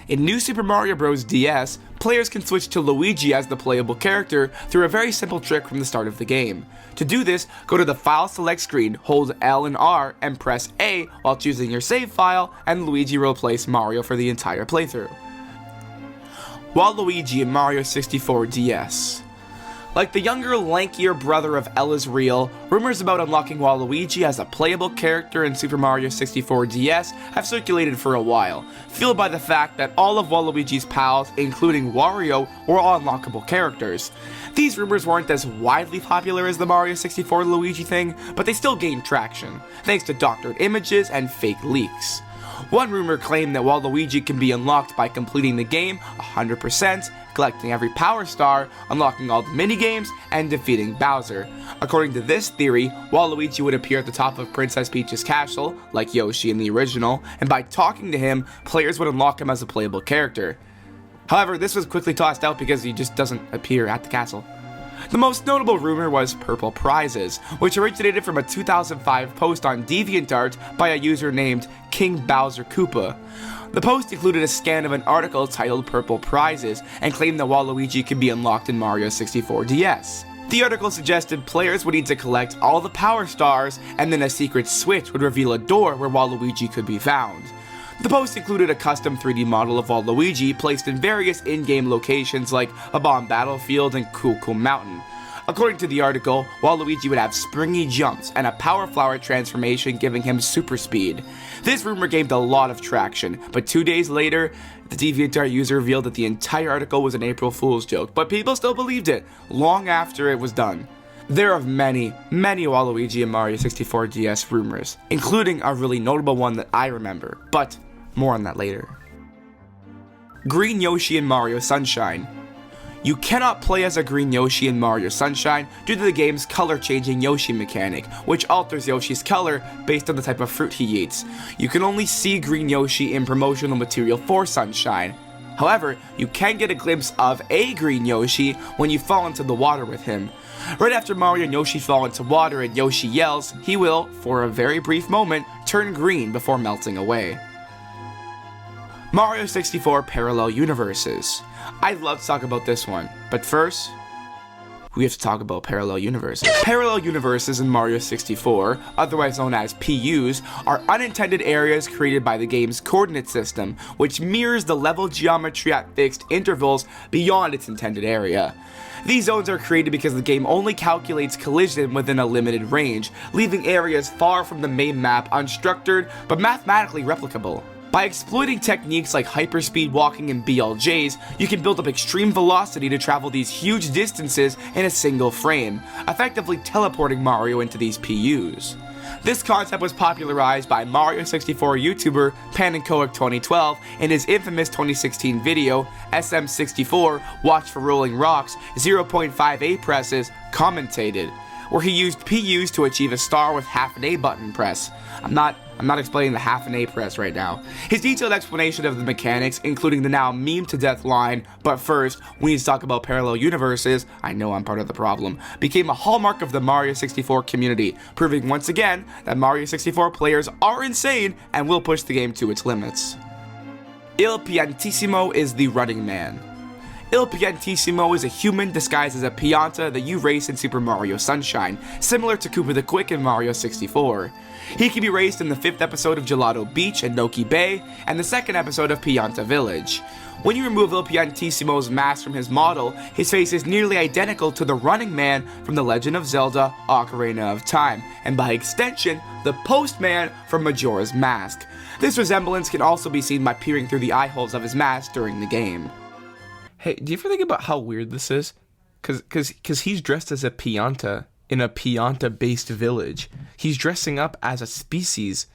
Speaker 1: In New Super Mario Bros. DS, players can switch to Luigi as the playable character through a very simple trick from the start of the game. To do this, go to the File Select screen, hold L and R, and press A while choosing your save file, and Luigi will replace Mario for the entire playthrough. Waluigi in Mario 64 DS. Like the younger, lankier brother of Ella's Real, rumors about unlocking Waluigi as a playable character in Super Mario 64 DS have circulated for a while, fueled by the fact that all of Waluigi's pals, including Wario, were all unlockable characters. These rumors weren't as widely popular as the Mario 64 Luigi thing, but they still gained traction, thanks to doctored images and fake leaks. One rumor claimed that Waluigi can be unlocked by completing the game 100%, collecting every power star, unlocking all the minigames, and defeating Bowser. According to this theory, Waluigi would appear at the top of Princess Peach's castle, like Yoshi in the original, and by talking to him, players would unlock him as a playable character. However, this was quickly tossed out because he just doesn't appear at the castle. The most notable rumor was Purple Prizes, which originated from a 2005 post on DeviantArt by a user named King Bowser Koopa. The post included a scan of an article titled Purple Prizes and claimed that Waluigi could be unlocked in Mario 64 DS. The article suggested players would need to collect all the power stars, and then a secret switch would reveal a door where Waluigi could be found. The post included a custom 3D model of Waluigi placed in various in-game locations like a bomb battlefield and Cool Mountain. According to the article, Waluigi would have springy jumps and a power flower transformation giving him super speed. This rumor gained a lot of traction, but 2 days later, the DeviantArt user revealed that the entire article was an April Fool's joke, but people still believed it, long after it was done. There are many Waluigi and Mario 64 DS rumors, including a really notable one that I remember, but more on that later. Green Yoshi in Mario Sunshine. You cannot play as a green Yoshi in Mario Sunshine due to the game's color-changing Yoshi mechanic, which alters Yoshi's color based on the type of fruit he eats. You can only see green Yoshi in promotional material for Sunshine. However, you can get a glimpse of a green Yoshi when you fall into the water with him. Right after Mario and Yoshi fall into water and Yoshi yells, he will, for a very brief moment, turn green before melting away. Mario 64 Parallel Universes. I'd love to talk about this one, but first, we have to talk about parallel universes. Parallel universes in Mario 64, otherwise known as PUs, are unintended areas created by the game's coordinate system, which mirrors the level geometry at fixed intervals beyond its intended area. These zones are created because the game only calculates collision within a limited range, leaving areas far from the main map unstructured but mathematically replicable. By exploiting techniques like hyperspeed walking and BLJS, you can build up extreme velocity to travel these huge distances in a single frame, effectively teleporting Mario into these PUs. This concept was popularized by Mario 64 YouTuber Panenkoic2012 in his infamous 2016 video, SM64 Watch for Rolling Rocks 0.5 A presses commentated, where he used PUs to achieve a star with half an A button press. I'm not explaining the half an A press right now. His detailed explanation of the mechanics, including the now meme to death line, "But first, we need to talk about parallel universes, I know I'm part of the problem," became a hallmark of the Mario 64 community, proving once again that Mario 64 players are insane and will push the game to its limits. Il Piantissimo is the running man. Il Piantissimo is a human disguised as a Pianta that you race in Super Mario Sunshine, similar to Koopa the Quick in Mario 64. He can be raced in the 5th episode of Gelato Beach and Noki Bay, and the 2nd episode of Pianta Village. When you remove Il Piantissimo's mask from his model, his face is nearly identical to the running man from The Legend of Zelda Ocarina of Time, and by extension, the Postman from Majora's Mask. This resemblance can also be seen by peering through the eye holes of his mask during the game. Hey, do you ever think about how weird this is? Cause he's dressed as a Pianta in a Pianta-based village. He's dressing up as a species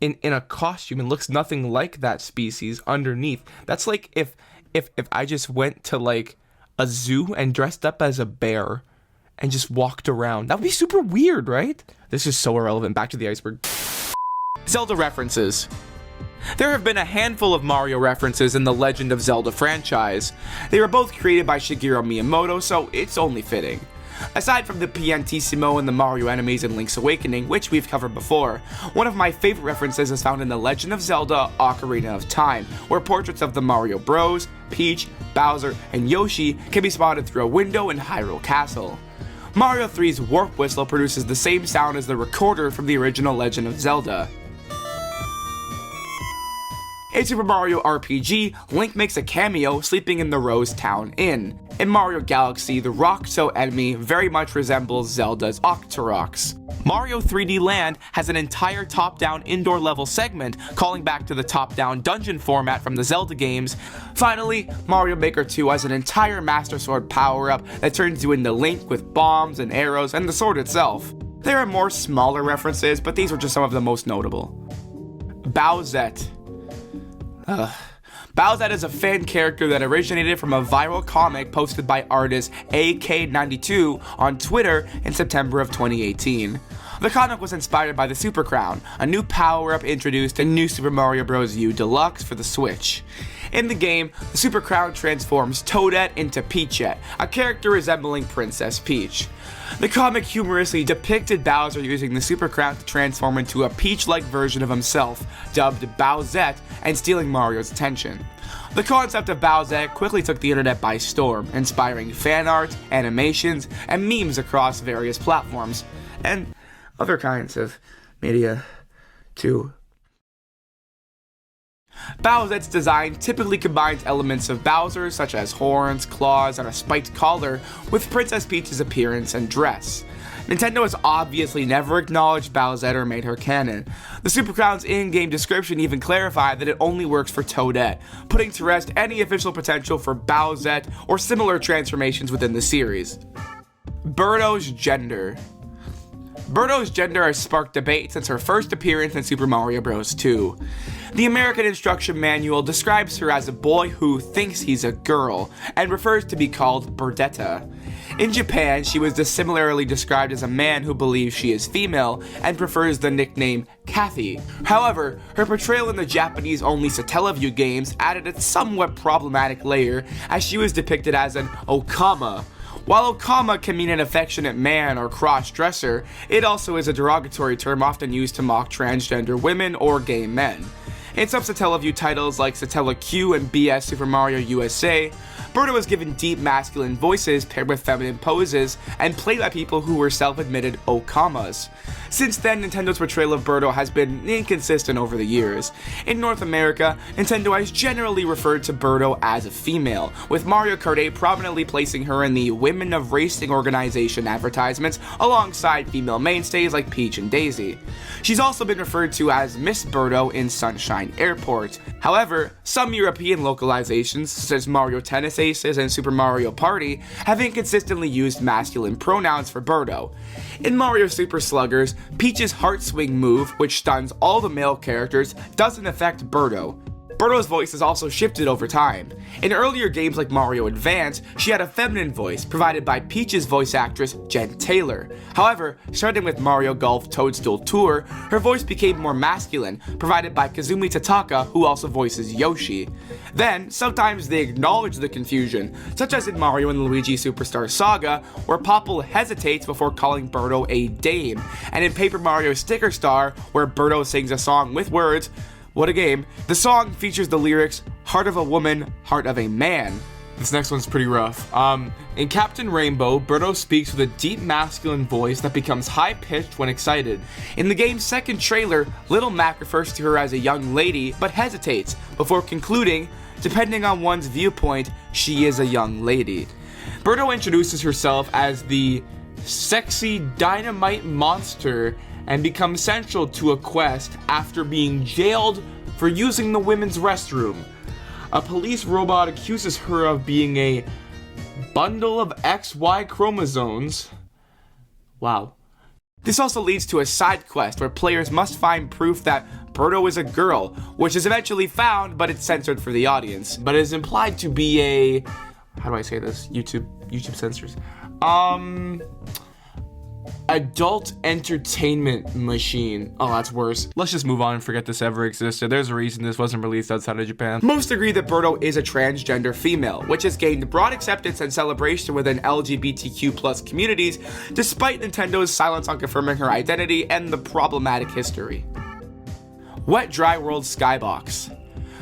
Speaker 1: in a costume and looks nothing like that species underneath. That's like if I just went to like a zoo and dressed up as a bear and just walked around. That would be super weird, right? This is so irrelevant. Back to the iceberg. Zelda references. There have been a handful of Mario references in the Legend of Zelda franchise. They were both created by Shigeru Miyamoto, so it's only fitting. Aside from the Piantissimo and the Mario enemies in Link's Awakening, which we've covered before, one of my favorite references is found in The Legend of Zelda Ocarina of Time, where portraits of the Mario Bros, Peach, Bowser, and Yoshi can be spotted through a window in Hyrule Castle. Mario 3's Warp Whistle produces the same sound as the recorder from the original Legend of Zelda. In Super Mario RPG, Link makes a cameo sleeping in the Rose Town Inn. In Mario Galaxy, the Roxo enemy very much resembles Zelda's Octoroks. Mario 3D Land has an entire top-down indoor level segment calling back to the top-down dungeon format from the Zelda games. Finally, Mario Maker 2 has an entire Master Sword power-up that turns you into Link with bombs and arrows and the sword itself. There are more smaller references, but these were just some of the most notable. Bowsette. Bowsette is a fan character that originated from a viral comic posted by artist AK92 on Twitter in September of 2018. The comic was inspired by the Super Crown, a new power-up introduced in New Super Mario Bros. U Deluxe for the Switch. In the game, the Super Crown transforms Toadette into Peachette, a character resembling Princess Peach. The comic humorously depicted Bowser using the Super Crown to transform into a Peach-like version of himself, dubbed Bowsette, and stealing Mario's attention. The concept of Bowsette quickly took the internet by storm, inspiring fan art, animations, and memes across various platforms, and other kinds of media, too. Bowsette's design typically combines elements of Bowser, such as horns, claws, and a spiked collar, with Princess Peach's appearance and dress. Nintendo has obviously never acknowledged Bowsette or made her canon. The Super Crown's in-game description even clarified that it only works for Toadette, putting to rest any official potential for Bowsette or similar transformations within the series. Birdo's gender. Birdo's gender has sparked debate since her first appearance in Super Mario Bros. 2. The American instruction manual describes her as a boy who thinks he's a girl, and prefers to be called Birdetta. In Japan, she was similarly described as a man who believes she is female and prefers the nickname Kathy. However, her portrayal in the Japanese-only Satellaview games added a somewhat problematic layer, as she was depicted as an okama. While okama can mean an affectionate man or cross-dresser, it also is a derogatory term often used to mock transgender women or gay men. In some Satellaview titles like Satellaview and BS Super Mario USA, Birdo was given deep masculine voices paired with feminine poses and played by people who were self-admitted okamas. Since then, Nintendo's portrayal of Birdo has been inconsistent over the years. In North America, Nintendo has generally referred to Birdo as a female, with Mario Kart 8 prominently placing her in the Women of Racing Organization advertisements alongside female mainstays like Peach and Daisy. She's also been referred to as Miss Birdo in Sunshine Airport. However, some European localizations, such as Mario Tennis Aces and Super Mario Party, have inconsistently used masculine pronouns for Birdo. In Mario Super Sluggers, Peach's Heart Swing move, which stuns all the male characters, doesn't affect Birdo. Birdo's voice has also shifted over time. In earlier games like Mario Advance, she had a feminine voice provided by Peach's voice actress Jen Taylor. However, starting with Mario Golf Toadstool Tour, her voice became more masculine, provided by Kazumi Tataka, who also voices Yoshi. Then, sometimes they acknowledge the confusion, such as in Mario and Luigi Superstar Saga, where Popple hesitates before calling Birdo a dame, and in Paper Mario Sticker Star, where Birdo sings a song with words, "What a game." The song features the lyrics, "Heart of a woman, heart of a man." This next one's pretty rough. In Captain Rainbow, Birdo speaks with a deep masculine voice that becomes high-pitched when excited. In the game's second trailer, Little Mac refers to her as a young lady, but hesitates, before concluding, depending on one's viewpoint, she is a young lady. Birdo introduces herself as the sexy dynamite monster and becomes central to a quest after being jailed for using the women's restroom. A police robot accuses her of being a bundle of XY chromosomes. Wow. This also leads to a side quest where players must find proof that Birdo is a girl, which is eventually found, but it's censored for the audience. But it is implied to be a... how do I say this? YouTube censors. Adult entertainment machine. Oh, that's worse. Let's just move on and forget this ever existed. There's a reason this wasn't released outside of Japan. Most agree that Birdo is a transgender female, which has gained broad acceptance and celebration within LGBTQ+ communities, despite Nintendo's silence on confirming her identity and the problematic history. Wet Dry World Skybox.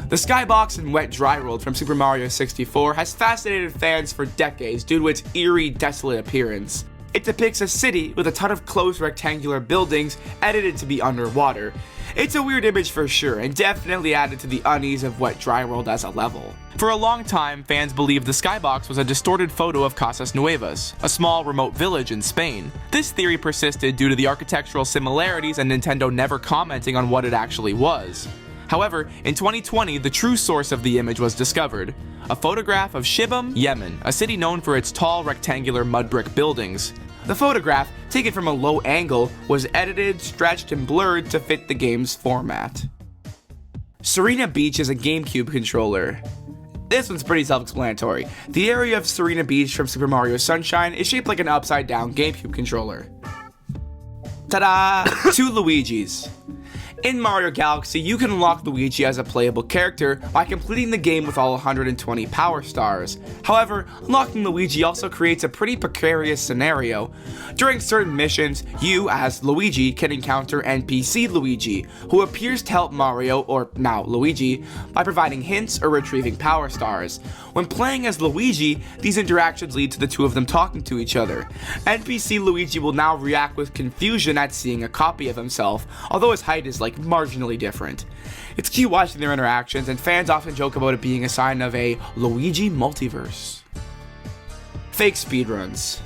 Speaker 1: The Skybox in Wet Dry World from Super Mario 64 has fascinated fans for decades due to its eerie, desolate appearance. It depicts a city with a ton of closed rectangular buildings edited to be underwater. It's a weird image for sure, and definitely added to the unease of Wet Dry World as a level. For a long time, fans believed the Skybox was a distorted photo of Casas Nuevas, a small remote village in Spain. This theory persisted due to the architectural similarities and Nintendo never commenting on what it actually was. However, in 2020, the true source of the image was discovered. A photograph of Shibam, Yemen, a city known for its tall rectangular mud brick buildings. The photograph, taken from a low angle, was edited, stretched, and blurred to fit the game's format. Serena Beach is a GameCube controller. This one's pretty self-explanatory. The area of Serena Beach from Super Mario Sunshine is shaped like an upside-down GameCube controller. Ta-da! 2 Luigis. In Mario Galaxy, you can unlock Luigi as a playable character by completing the game with all 120 power stars. However, unlocking Luigi also creates a pretty precarious scenario. During certain missions, you, as Luigi, can encounter NPC Luigi, who appears to help Mario, or now Luigi, by providing hints or retrieving power stars. When playing as Luigi, these interactions lead to the two of them talking to each other. NPC Luigi will now react with confusion at seeing a copy of himself, although his height is marginally different. It's cute watching their interactions, and fans often joke about it being a sign of a Luigi multiverse. Fake speedruns.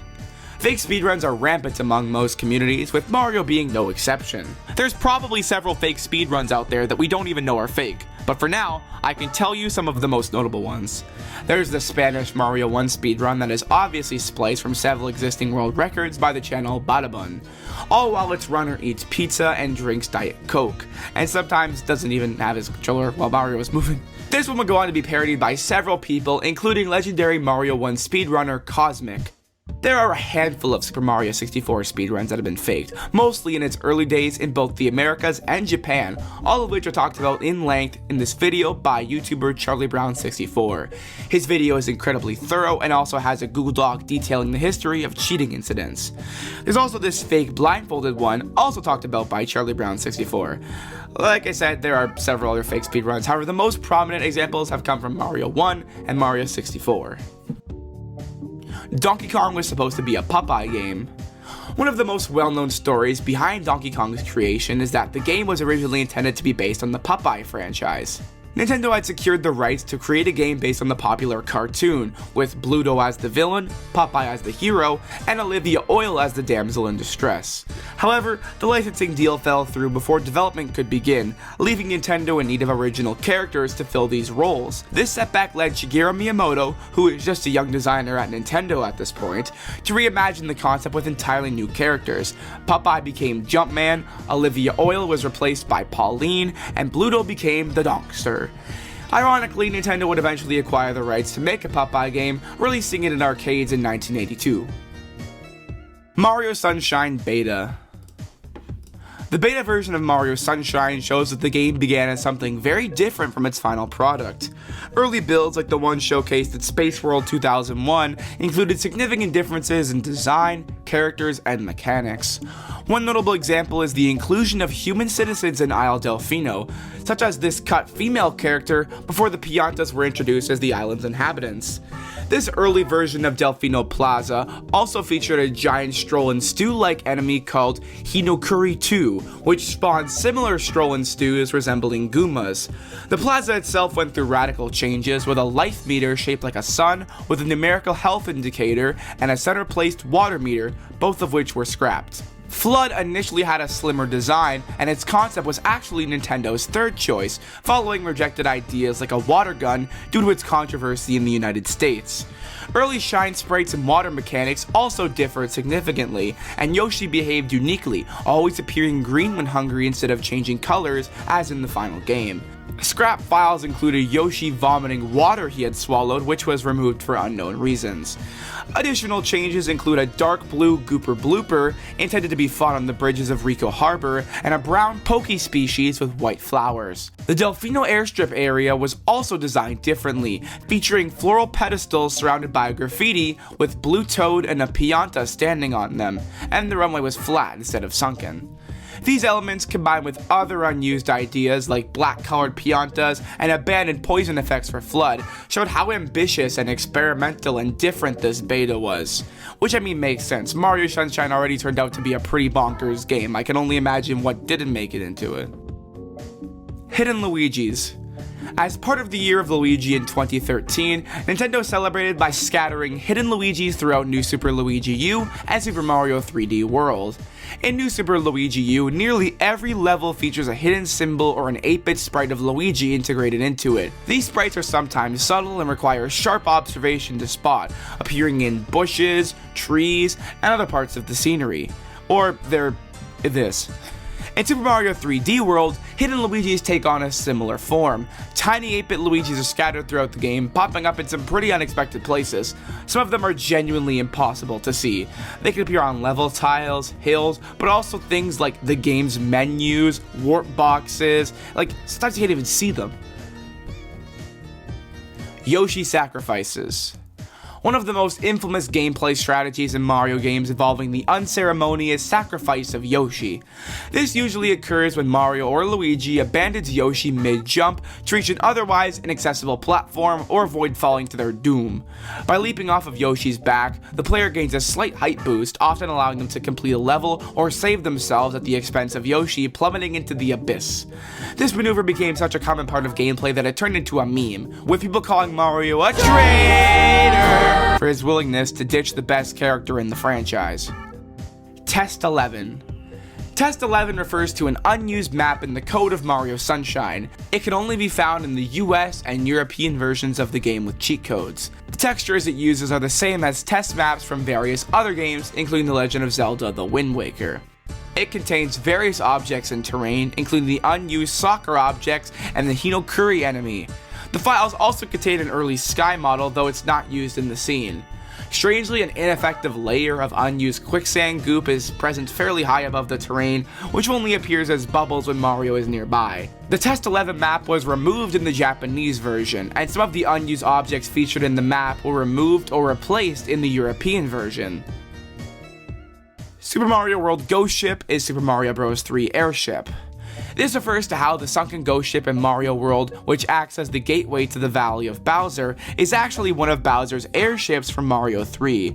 Speaker 1: Fake speedruns are rampant among most communities, with Mario being no exception. There's probably several fake speedruns out there that we don't even know are fake, but for now, I can tell you some of the most notable ones. There's the Spanish Mario 1 speedrun that is obviously spliced from several existing world records by the channel Badabun, all while its runner eats pizza and drinks Diet Coke, and sometimes doesn't even have his controller while Mario is moving. This one will go on to be parodied by several people, including legendary Mario 1 speedrunner Cosmic. There are a handful of Super Mario 64 speedruns that have been faked, mostly in its early days in both the Americas and Japan, all of which are talked about in length in this video by YouTuber CharlieBrown64. His video is incredibly thorough and also has a Google Doc detailing the history of cheating incidents. There's also this fake blindfolded one, also talked about by CharlieBrown64. Like I said, there are several other fake speedruns, however the most prominent examples have come from Mario 1 and Mario 64. Donkey Kong was supposed to be a Popeye game. One of the most well-known stories behind Donkey Kong's creation is that the game was originally intended to be based on the Popeye franchise. Nintendo had secured the rights to create a game based on the popular cartoon, with Bluto as the villain, Popeye as the hero, and Olivia Oil as the damsel in distress. However, the licensing deal fell through before development could begin, leaving Nintendo in need of original characters to fill these roles. This setback led Shigeru Miyamoto, who is just a young designer at Nintendo at this point, to reimagine the concept with entirely new characters. Popeye became Jumpman, Olivia Oil was replaced by Pauline, and Bluto became the Donkster. Ironically, Nintendo would eventually acquire the rights to make a Popeye game, releasing it in arcades in 1982. Mario Sunshine Beta. The beta version of Mario Sunshine shows that the game began as something very different from its final product. Early builds like the one showcased at Space World 2001 included significant differences in design, characters, and mechanics. One notable example is the inclusion of human citizens in Isle Delfino, such as this cut female character before the Piantas were introduced as the island's inhabitants. This early version of Delfino Plaza also featured a giant Stroll and Stew-like enemy called Hinokuri 2, which spawned similar Stroll and Stews resembling Goombas. The plaza itself went through radical changes, with a life meter shaped like a sun with a numerical health indicator and a center-placed water meter, both of which were scrapped. Flood initially had a slimmer design, and its concept was actually Nintendo's third choice, following rejected ideas like a water gun due to its controversy in the United States. Early shine sprites and water mechanics also differed significantly, and Yoshi behaved uniquely, always appearing green when hungry instead of changing colors as in the final game. Scrap files included Yoshi vomiting water he had swallowed, which was removed for unknown reasons. Additional changes include a dark blue Gooper Blooper intended to be fought on the bridges of Rico Harbor, and a brown Poke species with white flowers. The Delfino airstrip area was also designed differently, featuring floral pedestals surrounded by graffiti with Blue Toad and a Pianta standing on them, and the runway was flat instead of sunken. These elements, combined with other unused ideas like black-colored Piantas and abandoned poison effects for Flood, showed how ambitious and experimental and different this beta was. Which I mean makes sense. Mario Sunshine already turned out to be a pretty bonkers game. I can only imagine what didn't make it into it. Hidden Luigis. As part of the Year of Luigi in 2013, Nintendo celebrated by scattering hidden Luigis throughout New Super Luigi U and Super Mario 3D World. In New Super Luigi U, nearly every level features a hidden symbol or an 8-bit sprite of Luigi integrated into it. These sprites are sometimes subtle and require sharp observation to spot, appearing in bushes, trees, and other parts of the scenery. Or they're this. In Super Mario 3D World, hidden Luigis take on a similar form. Tiny 8-bit Luigis are scattered throughout the game, popping up in some pretty unexpected places. Some of them are genuinely impossible to see. They can appear on level tiles, hills, but also things like the game's menus, warp boxes, like sometimes you can't even see them. Yoshi Sacrifices. One of the most infamous gameplay strategies in Mario games involving the unceremonious sacrifice of Yoshi. This usually occurs when Mario or Luigi abandons Yoshi mid-jump to reach an otherwise inaccessible platform or avoid falling to their doom. By leaping off of Yoshi's back, the player gains a slight height boost, often allowing them to complete a level or save themselves at the expense of Yoshi plummeting into the abyss. This maneuver became such a common part of gameplay that it turned into a meme, with people calling Mario a traitor for his willingness to ditch the best character in the franchise. Test 11. Test 11 refers to an unused map in the code of Mario Sunshine. It can only be found in the US and European versions of the game with cheat codes. The textures it uses are the same as test maps from various other games, including The Legend of Zelda: The Wind Waker. It contains various objects and terrain, including the unused soccer objects and the Hinokuri enemy. The files also contain an early sky model, though it's not used in the scene. Strangely, an ineffective layer of unused quicksand goop is present fairly high above the terrain, which only appears as bubbles when Mario is nearby. The Test 11 map was removed in the Japanese version, and some of the unused objects featured in the map were removed or replaced in the European version. Super Mario World Ghost Ship is Super Mario Bros. 3 Airship. This refers to how the sunken ghost ship in Mario World, which acts as the gateway to the Valley of Bowser, is actually one of Bowser's airships from Mario 3.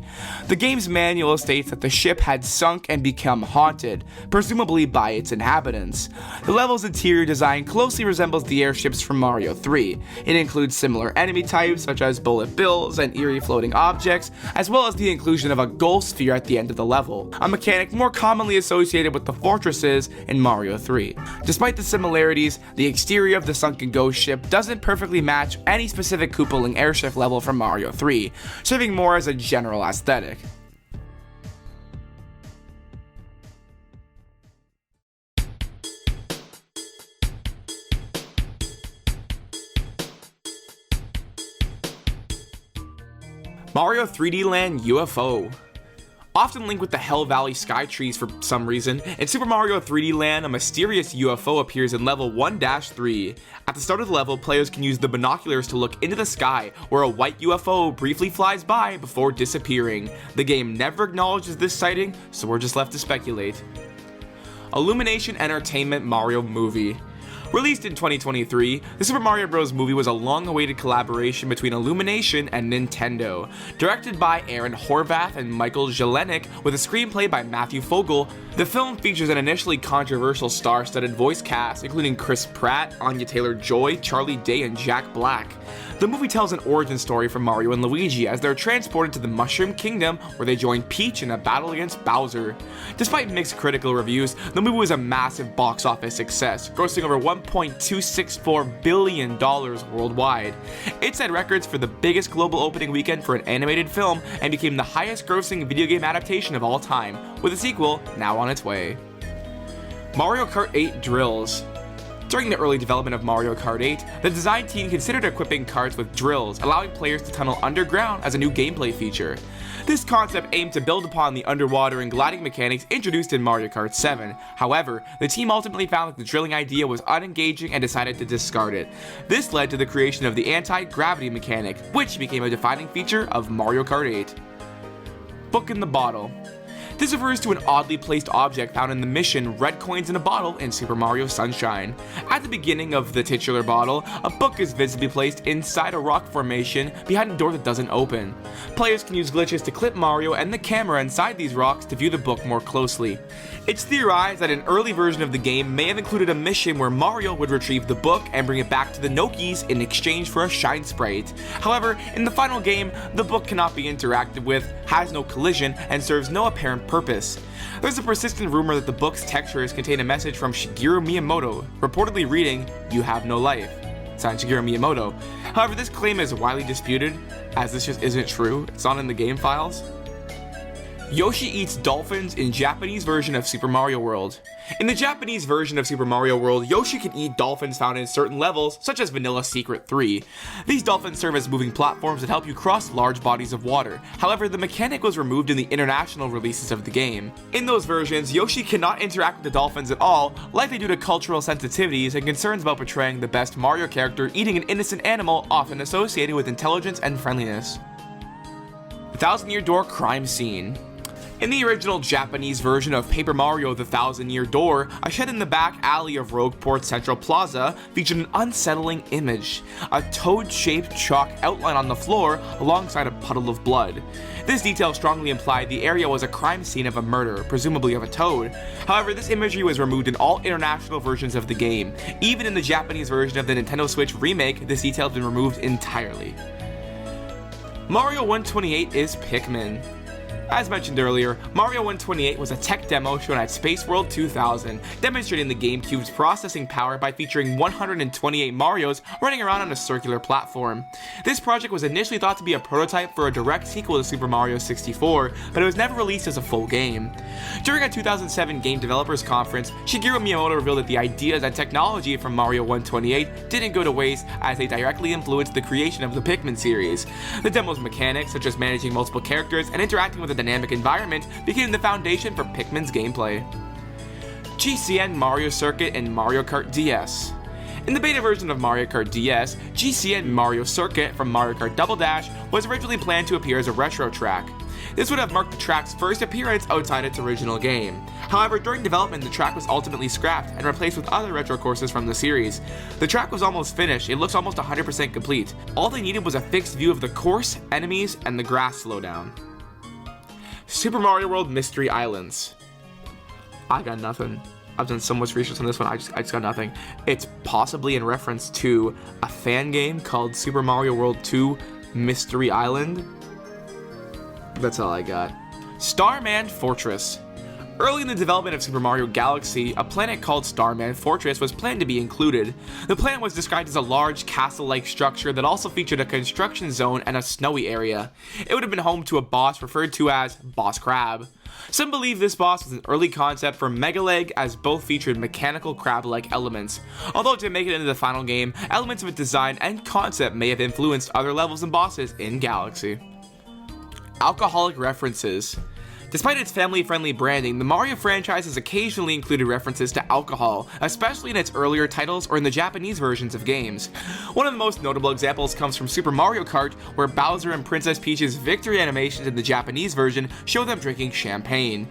Speaker 1: The game's manual states that the ship had sunk and become haunted, presumably by its inhabitants. The level's interior design closely resembles the airships from Mario 3. It includes similar enemy types such as bullet bills and eerie floating objects, as well as the inclusion of a gold sphere at the end of the level, a mechanic more commonly associated with the fortresses in Mario 3. Despite the similarities, the exterior of the sunken ghost ship doesn't perfectly match any specific Koopaling airship level from Mario 3, serving more as a general aesthetic. Mario 3D Land UFO. Often linked with the Hell Valley sky trees for some reason, in Super Mario 3D Land, a mysterious UFO appears in level 1-3. At the start of the level, players can use the binoculars to look into the sky, where a white UFO briefly flies by before disappearing. The game never acknowledges this sighting, so we're just left to speculate. Illumination Entertainment Mario Movie. Released in 2023, the Super Mario Bros. Movie was a long-awaited collaboration between Illumination and Nintendo. Directed by Aaron Horvath and Michael Jelenic, with a screenplay by Matthew Fogel, the film features an initially controversial star-studded voice cast, including Chris Pratt, Anya Taylor-Joy, Charlie Day, and Jack Black. The movie tells an origin story for Mario and Luigi as they're transported to the Mushroom Kingdom, where they join Peach in a battle against Bowser. Despite mixed critical reviews, the movie was a massive box office success, grossing over $1.264 billion worldwide. It set records for the biggest global opening weekend for an animated film and became the highest grossing video game adaptation of all time, with a sequel now on its way. Mario Kart 8 Drills. During the early development of Mario Kart 8, the design team considered equipping karts with drills, allowing players to tunnel underground as a new gameplay feature. This concept aimed to build upon the underwater and gliding mechanics introduced in Mario Kart 7. However, the team ultimately found that the drilling idea was unengaging and decided to discard it. This led to the creation of the anti-gravity mechanic, which became a defining feature of Mario Kart 8. Book in the Bottle. This refers to an oddly placed object found in the mission Red Coins in a Bottle in Super Mario Sunshine. At the beginning of the titular bottle, a book is visibly placed inside a rock formation behind a door that doesn't open. Players can use glitches to clip Mario and the camera inside these rocks to view the book more closely. It's theorized that an early version of the game may have included a mission where Mario would retrieve the book and bring it back to the Nokis in exchange for a shine sprite. However, in the final game, the book cannot be interacted with, has no collision, and serves no apparent purpose. There's a persistent rumor that the book's textures contain a message from Shigeru Miyamoto, reportedly reading, "You have no life." Signed Shigeru Miyamoto. However, this claim is widely disputed, as this just isn't true. It's not in the game files. Yoshi eats dolphins in Japanese version of Super Mario World. In the Japanese version of Super Mario World, Yoshi can eat dolphins found in certain levels, such as Vanilla Secret 3. These dolphins serve as moving platforms that help you cross large bodies of water. However, the mechanic was removed in the international releases of the game. In those versions, Yoshi cannot interact with the dolphins at all, likely due to cultural sensitivities and concerns about portraying the best Mario character eating an innocent animal often associated with intelligence and friendliness. The Thousand Year Door Crime Scene. In the original Japanese version of Paper Mario The Thousand Year Door, a shed in the back alley of Rogueport Central Plaza featured an unsettling image, a toad-shaped chalk outline on the floor alongside a puddle of blood. This detail strongly implied the area was a crime scene of a murder, presumably of a toad. However, this imagery was removed in all international versions of the game. Even in the Japanese version of the Nintendo Switch remake, this detail has been removed entirely. Mario 128 is Pikmin. As mentioned earlier, Mario 128 was a tech demo shown at Space World 2000, demonstrating the GameCube's processing power by featuring 128 Marios running around on a circular platform. This project was initially thought to be a prototype for a direct sequel to Super Mario 64, but it was never released as a full game. During a 2007 Game Developers Conference, Shigeru Miyamoto revealed that the ideas and technology from Mario 128 didn't go to waste, as they directly influenced the creation of the Pikmin series. The demo's mechanics, such as managing multiple characters and interacting with a dynamic environment, became the foundation for Pikmin's gameplay. GCN Mario Circuit and Mario Kart DS. In the beta version of Mario Kart DS, GCN Mario Circuit from Mario Kart Double Dash was originally planned to appear as a retro track. This would have marked the track's first appearance outside its original game. However, during development, the track was ultimately scrapped and replaced with other retro courses from the series. The track was almost finished, it looks almost 100% complete. All they needed was a fixed view of the course, enemies, and the grass slowdown. Super Mario World Mystery Islands. I got nothing. I've done so much research on this one, I just got nothing. It's possibly in reference to a fan game called Super Mario World 2 Mystery Island. That's all I got. Starman Fortress. Early in the development of Super Mario Galaxy, a planet called Starman Fortress was planned to be included. The planet was described as a large castle-like structure that also featured a construction zone and a snowy area. It would have been home to a boss referred to as Boss Crab. Some believe this boss was an early concept for Megaleg, as both featured mechanical crab-like elements. Although it didn't make it into the final game, elements of its design and concept may have influenced other levels and bosses in Galaxy. Alcoholic references. Despite its family-friendly branding, the Mario franchise has occasionally included references to alcohol, especially in its earlier titles or in the Japanese versions of games. One of the most notable examples comes from Super Mario Kart, where Bowser and Princess Peach's victory animations in the Japanese version show them drinking champagne.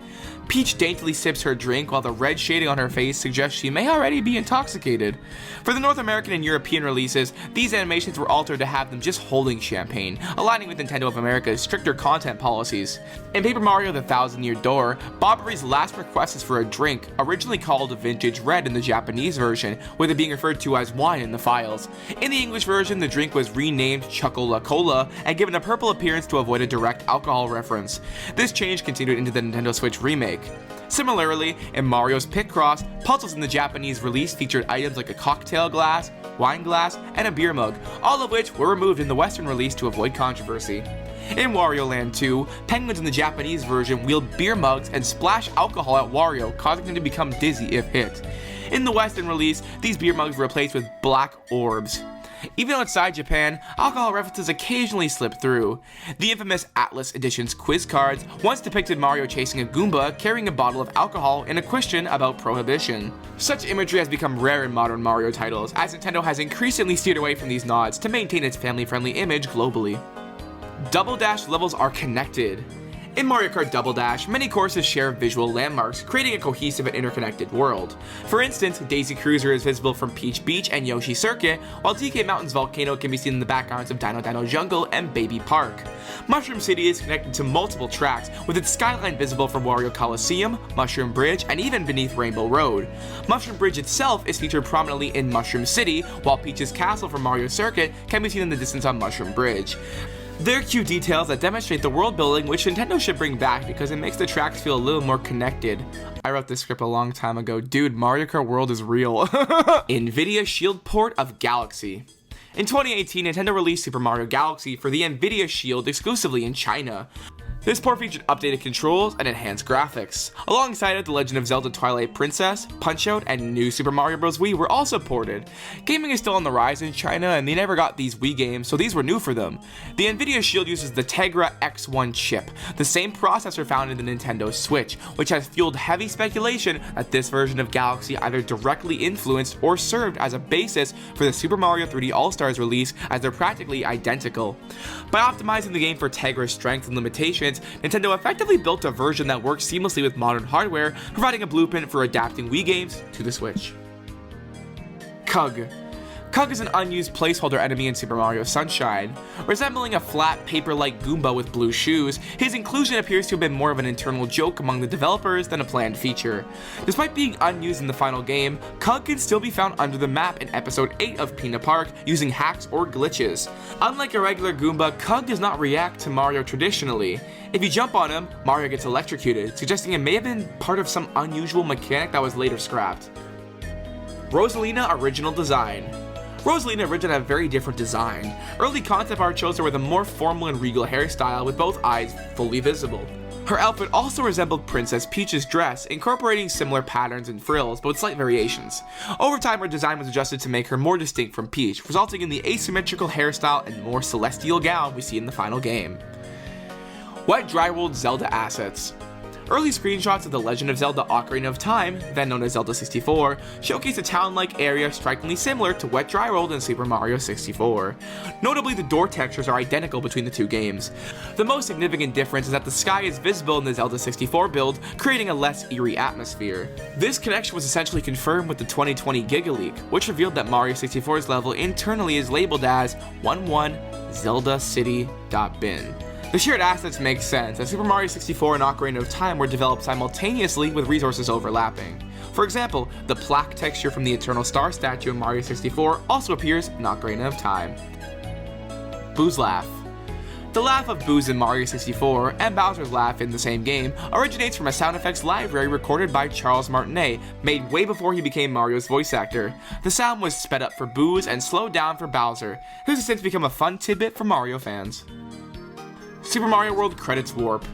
Speaker 1: Peach daintily sips her drink while the red shading on her face suggests she may already be intoxicated. For the North American and European releases, these animations were altered to have them just holding champagne, aligning with Nintendo of America's stricter content policies. In Paper Mario The Thousand Year Door, Bobbery's last request is for a drink, originally called Vintage Red in the Japanese version, with it being referred to as wine in the files. In the English version, the drink was renamed Chocola-Cola and given a purple appearance to avoid a direct alcohol reference. This change continued into the Nintendo Switch remake. Similarly, in Mario's Picross, puzzles in the Japanese release featured items like a cocktail glass, wine glass, and a beer mug, all of which were removed in the Western release to avoid controversy. In Wario Land 2, penguins in the Japanese version wield beer mugs and splash alcohol at Wario, causing him to become dizzy if hit. In the Western release, these beer mugs were replaced with black orbs. Even outside Japan, alcohol references occasionally slip through. The infamous Atlas Edition's quiz cards once depicted Mario chasing a Goomba carrying a bottle of alcohol in a question about prohibition. Such imagery has become rare in modern Mario titles, as Nintendo has increasingly steered away from these nods to maintain its family-friendly image globally. Double Dash levels are connected. In Mario Kart Double Dash, many courses share visual landmarks, creating a cohesive and interconnected world. For instance, Daisy Cruiser is visible from Peach Beach and Yoshi Circuit, while DK Mountain's volcano can be seen in the backgrounds of Dino Dino Jungle and Baby Park. Mushroom City is connected to multiple tracks, with its skyline visible from Wario Coliseum, Mushroom Bridge, and even beneath Rainbow Road. Mushroom Bridge itself is featured prominently in Mushroom City, while Peach's castle from Mario Circuit can be seen in the distance on Mushroom Bridge. They're cute details that demonstrate the world building, which Nintendo should bring back because it makes the tracks feel a little more connected. I wrote this script a long time ago. Dude, Mario Kart World is real. Nvidia Shield port of Galaxy. In 2018, Nintendo released Super Mario Galaxy for the Nvidia Shield exclusively in China. This port featured updated controls and enhanced graphics. Alongside it, The Legend of Zelda Twilight Princess, Punch-Out, and New Super Mario Bros. Wii were also ported. Gaming is still on the rise in China, and they never got these Wii games, so these were new for them. The Nvidia Shield uses the Tegra X1 chip, the same processor found in the Nintendo Switch, which has fueled heavy speculation that this version of Galaxy either directly influenced or served as a basis for the Super Mario 3D All-Stars release, as they're practically identical. By optimizing the game for Tegra's strengths and limitations, Nintendo effectively built a version that works seamlessly with modern hardware, providing a blueprint for adapting Wii games to the Switch. CUG. Kug is an unused placeholder enemy in Super Mario Sunshine. Resembling a flat, paper-like Goomba with blue shoes, his inclusion appears to have been more of an internal joke among the developers than a planned feature. Despite being unused in the final game, Kug can still be found under the map in Episode 8 of Peanut Park using hacks or glitches. Unlike a regular Goomba, Kug does not react to Mario traditionally. If you jump on him, Mario gets electrocuted, suggesting it may have been part of some unusual mechanic that was later scrapped. Rosalina Original Design. Rosalina originally had a very different design. Early concept art shows her with a more formal and regal hairstyle with both eyes fully visible. Her outfit also resembled Princess Peach's dress, incorporating similar patterns and frills, but with slight variations. Over time, her design was adjusted to make her more distinct from Peach, resulting in the asymmetrical hairstyle and more celestial gown we see in the final game. Wet Dry World Zelda assets. Early screenshots of The Legend of Zelda Ocarina of Time, then known as Zelda 64, showcase a town-like area strikingly similar to Wet Dry World in Super Mario 64. Notably, the door textures are identical between the two games. The most significant difference is that the sky is visible in the Zelda 64 build, creating a less eerie atmosphere. This connection was essentially confirmed with the 2020 Giga leak, which revealed that Mario 64's level internally is labeled as 11ZeldaCity.bin. The shared assets make sense, as Super Mario 64 and Ocarina of Time were developed simultaneously with resources overlapping. For example, the plaque texture from the Eternal Star statue in Mario 64 also appears in Ocarina of Time. Boo's Laugh. The laugh of Boo's in Mario 64 and Bowser's laugh in the same game originates from a sound effects library recorded by Charles Martinet, made way before he became Mario's voice actor. The sound was sped up for Boo's and slowed down for Bowser. This has since become a fun tidbit for Mario fans. Super Mario World Credits Warp.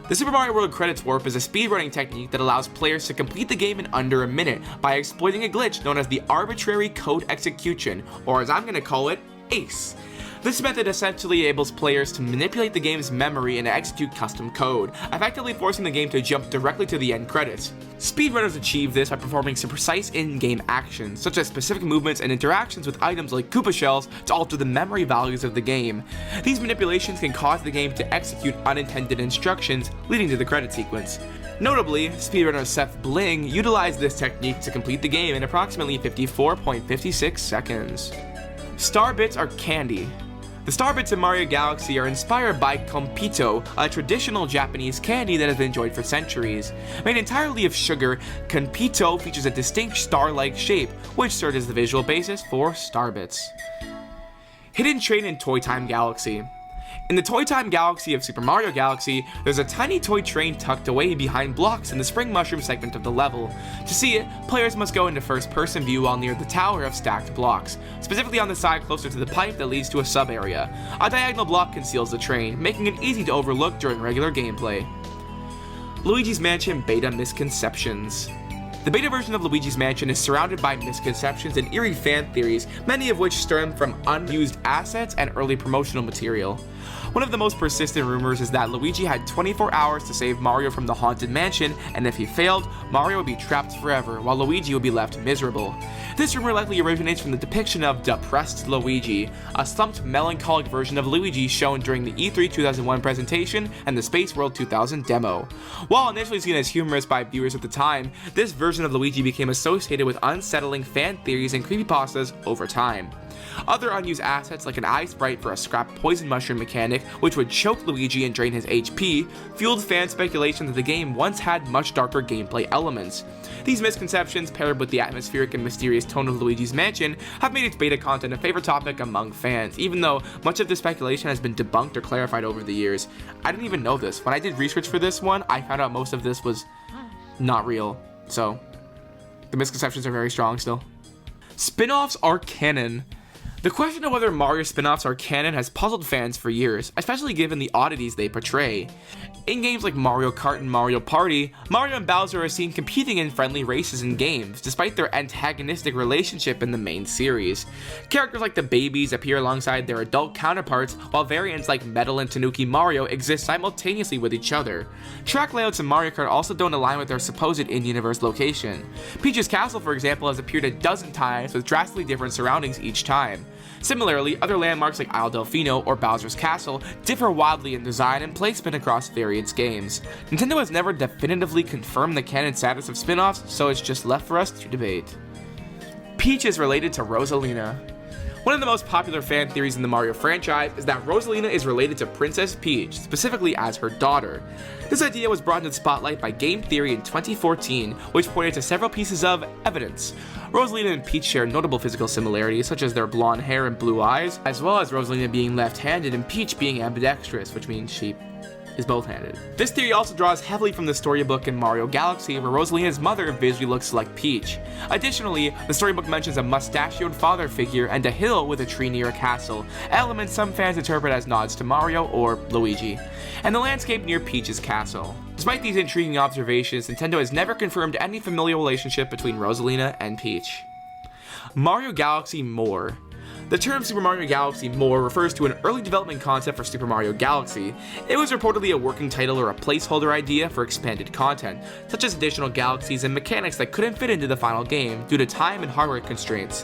Speaker 1: The Super Mario World Credits Warp is a speedrunning technique that allows players to complete the game in under a minute by exploiting a glitch known as the Arbitrary Code Execution, or as I'm going to call it, ACE. This method essentially enables players to manipulate the game's memory and execute custom code, effectively forcing the game to jump directly to the end credits. Speedrunners achieve this by performing some precise in-game actions, such as specific movements and interactions with items like Koopa shells to alter the memory values of the game. These manipulations can cause the game to execute unintended instructions, leading to the credit sequence. Notably, speedrunner Seth Bling utilized this technique to complete the game in approximately 54.56 seconds. Star Bits are candy. The Star Bits in Mario Galaxy are inspired by Kompito, a traditional Japanese candy that has been enjoyed for centuries. Made entirely of sugar, Kompito features a distinct star-like shape, which served as the visual basis for Star Bits. Hidden Train in Toy Time Galaxy. In the Toy Time Galaxy of Super Mario Galaxy, there's a tiny toy train tucked away behind blocks in the Spring Mushroom segment of the level. To see it, players must go into first-person view while near the tower of stacked blocks, specifically on the side closer to the pipe that leads to a sub-area. A diagonal block conceals the train, making it easy to overlook during regular gameplay. Luigi's Mansion Beta Misconceptions. The beta version of Luigi's Mansion is surrounded by misconceptions and eerie fan theories, many of which stem from unused assets and early promotional material. One of the most persistent rumors is that Luigi had 24 hours to save Mario from the haunted mansion, and if he failed, Mario would be trapped forever, while Luigi would be left miserable. This rumor likely originates from the depiction of Depressed Luigi, a slumped, melancholic version of Luigi shown during the E3 2001 presentation and the Space World 2000 demo. While initially seen as humorous by viewers at the time, this version of Luigi became associated with unsettling fan theories and creepypastas over time. Other unused assets like an eye sprite for a scrap poison mushroom mechanic, which would choke Luigi and drain his HP, fueled fan speculation that the game once had much darker gameplay elements. These misconceptions, paired with the atmospheric and mysterious tone of Luigi's Mansion, have made its beta content a favorite topic among fans, even though much of this speculation has been debunked or clarified over the years. I didn't even know this. When I did research for this one, I found out most of this was not real, so the misconceptions are very strong still. Spin-offs are canon. The question of whether Mario spin-offs are canon has puzzled fans for years, especially given the oddities they portray. In games like Mario Kart and Mario Party, Mario and Bowser are seen competing in friendly races and games, despite their antagonistic relationship in the main series. Characters like the babies appear alongside their adult counterparts, while variants like Metal and Tanuki Mario exist simultaneously with each other. Track layouts in Mario Kart also don't align with their supposed in-universe location. Peach's Castle, for example, has appeared a dozen times with drastically different surroundings each time. Similarly, other landmarks like Isle Delfino or Bowser's Castle differ wildly in design and placement across various games. Nintendo has never definitively confirmed the canon status of spin-offs, so it's just left for us to debate. Peach is related to Rosalina. One of the most popular fan theories in the Mario franchise is that Rosalina is related to Princess Peach, specifically as her daughter. This idea was brought into the spotlight by Game Theory in 2014, which pointed to several pieces of evidence. Rosalina and Peach share notable physical similarities, such as their blonde hair and blue eyes, as well as Rosalina being left-handed and Peach being ambidextrous, which means she is both-handed. This theory also draws heavily from the storybook in Mario Galaxy, where Rosalina's mother visually looks like Peach. Additionally, the storybook mentions a mustachioed father figure and a hill with a tree near a castle, elements some fans interpret as nods to Mario or Luigi, and the landscape near Peach's castle. Despite these intriguing observations, Nintendo has never confirmed any familial relationship between Rosalina and Peach. Mario Galaxy More. The term Super Mario Galaxy More refers to an early development concept for Super Mario Galaxy. It was reportedly a working title or a placeholder idea for expanded content, such as additional galaxies and mechanics that couldn't fit into the final game due to time and hardware constraints.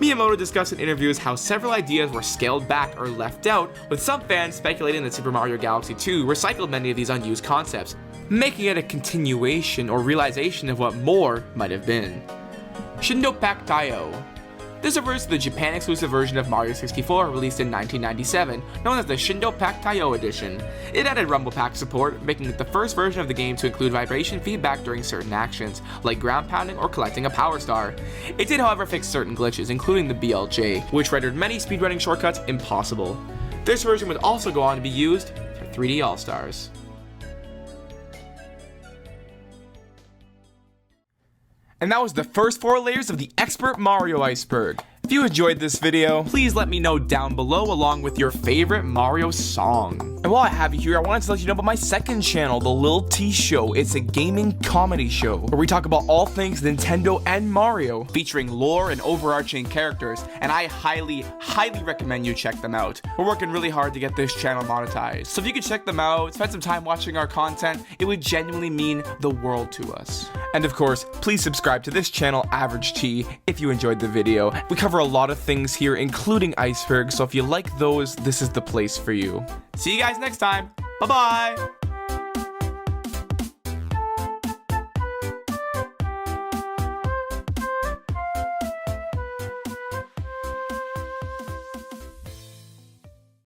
Speaker 1: Miyamoto discussed in interviews how several ideas were scaled back or left out, with some fans speculating that Super Mario Galaxy 2 recycled many of these unused concepts, making it a continuation or realization of what More might have been. Shindo Pack Taio. This refers to the Japan-exclusive version of Mario 64 released in 1997, known as the Shindo Pack Taio Edition. It added Rumble Pack support, making it the first version of the game to include vibration feedback during certain actions, like ground pounding or collecting a power star. It did, however, fix certain glitches, including the BLJ, which rendered many speedrunning shortcuts impossible. This version would also go on to be used for 3D All-Stars. And that was the first 4 layers of the EXPERT Mario Iceberg. If you enjoyed this video, please let me know down below along with your favorite Mario song. And while I have you here, I wanted to let you know about my second channel, The Lil T Show. It's a gaming comedy show where we talk about all things Nintendo and Mario, featuring lore and overarching characters, and I highly recommend you check them out. We're working really hard to get this channel monetized, so if you could check them out, spend some time watching our content, it would genuinely mean the world to us. And of course, please subscribe to this channel, Average T, if you enjoyed the video. We cover a lot of things here, including Iceberg, so if you like those, this is the place for you. See you guys next time. Bye-bye!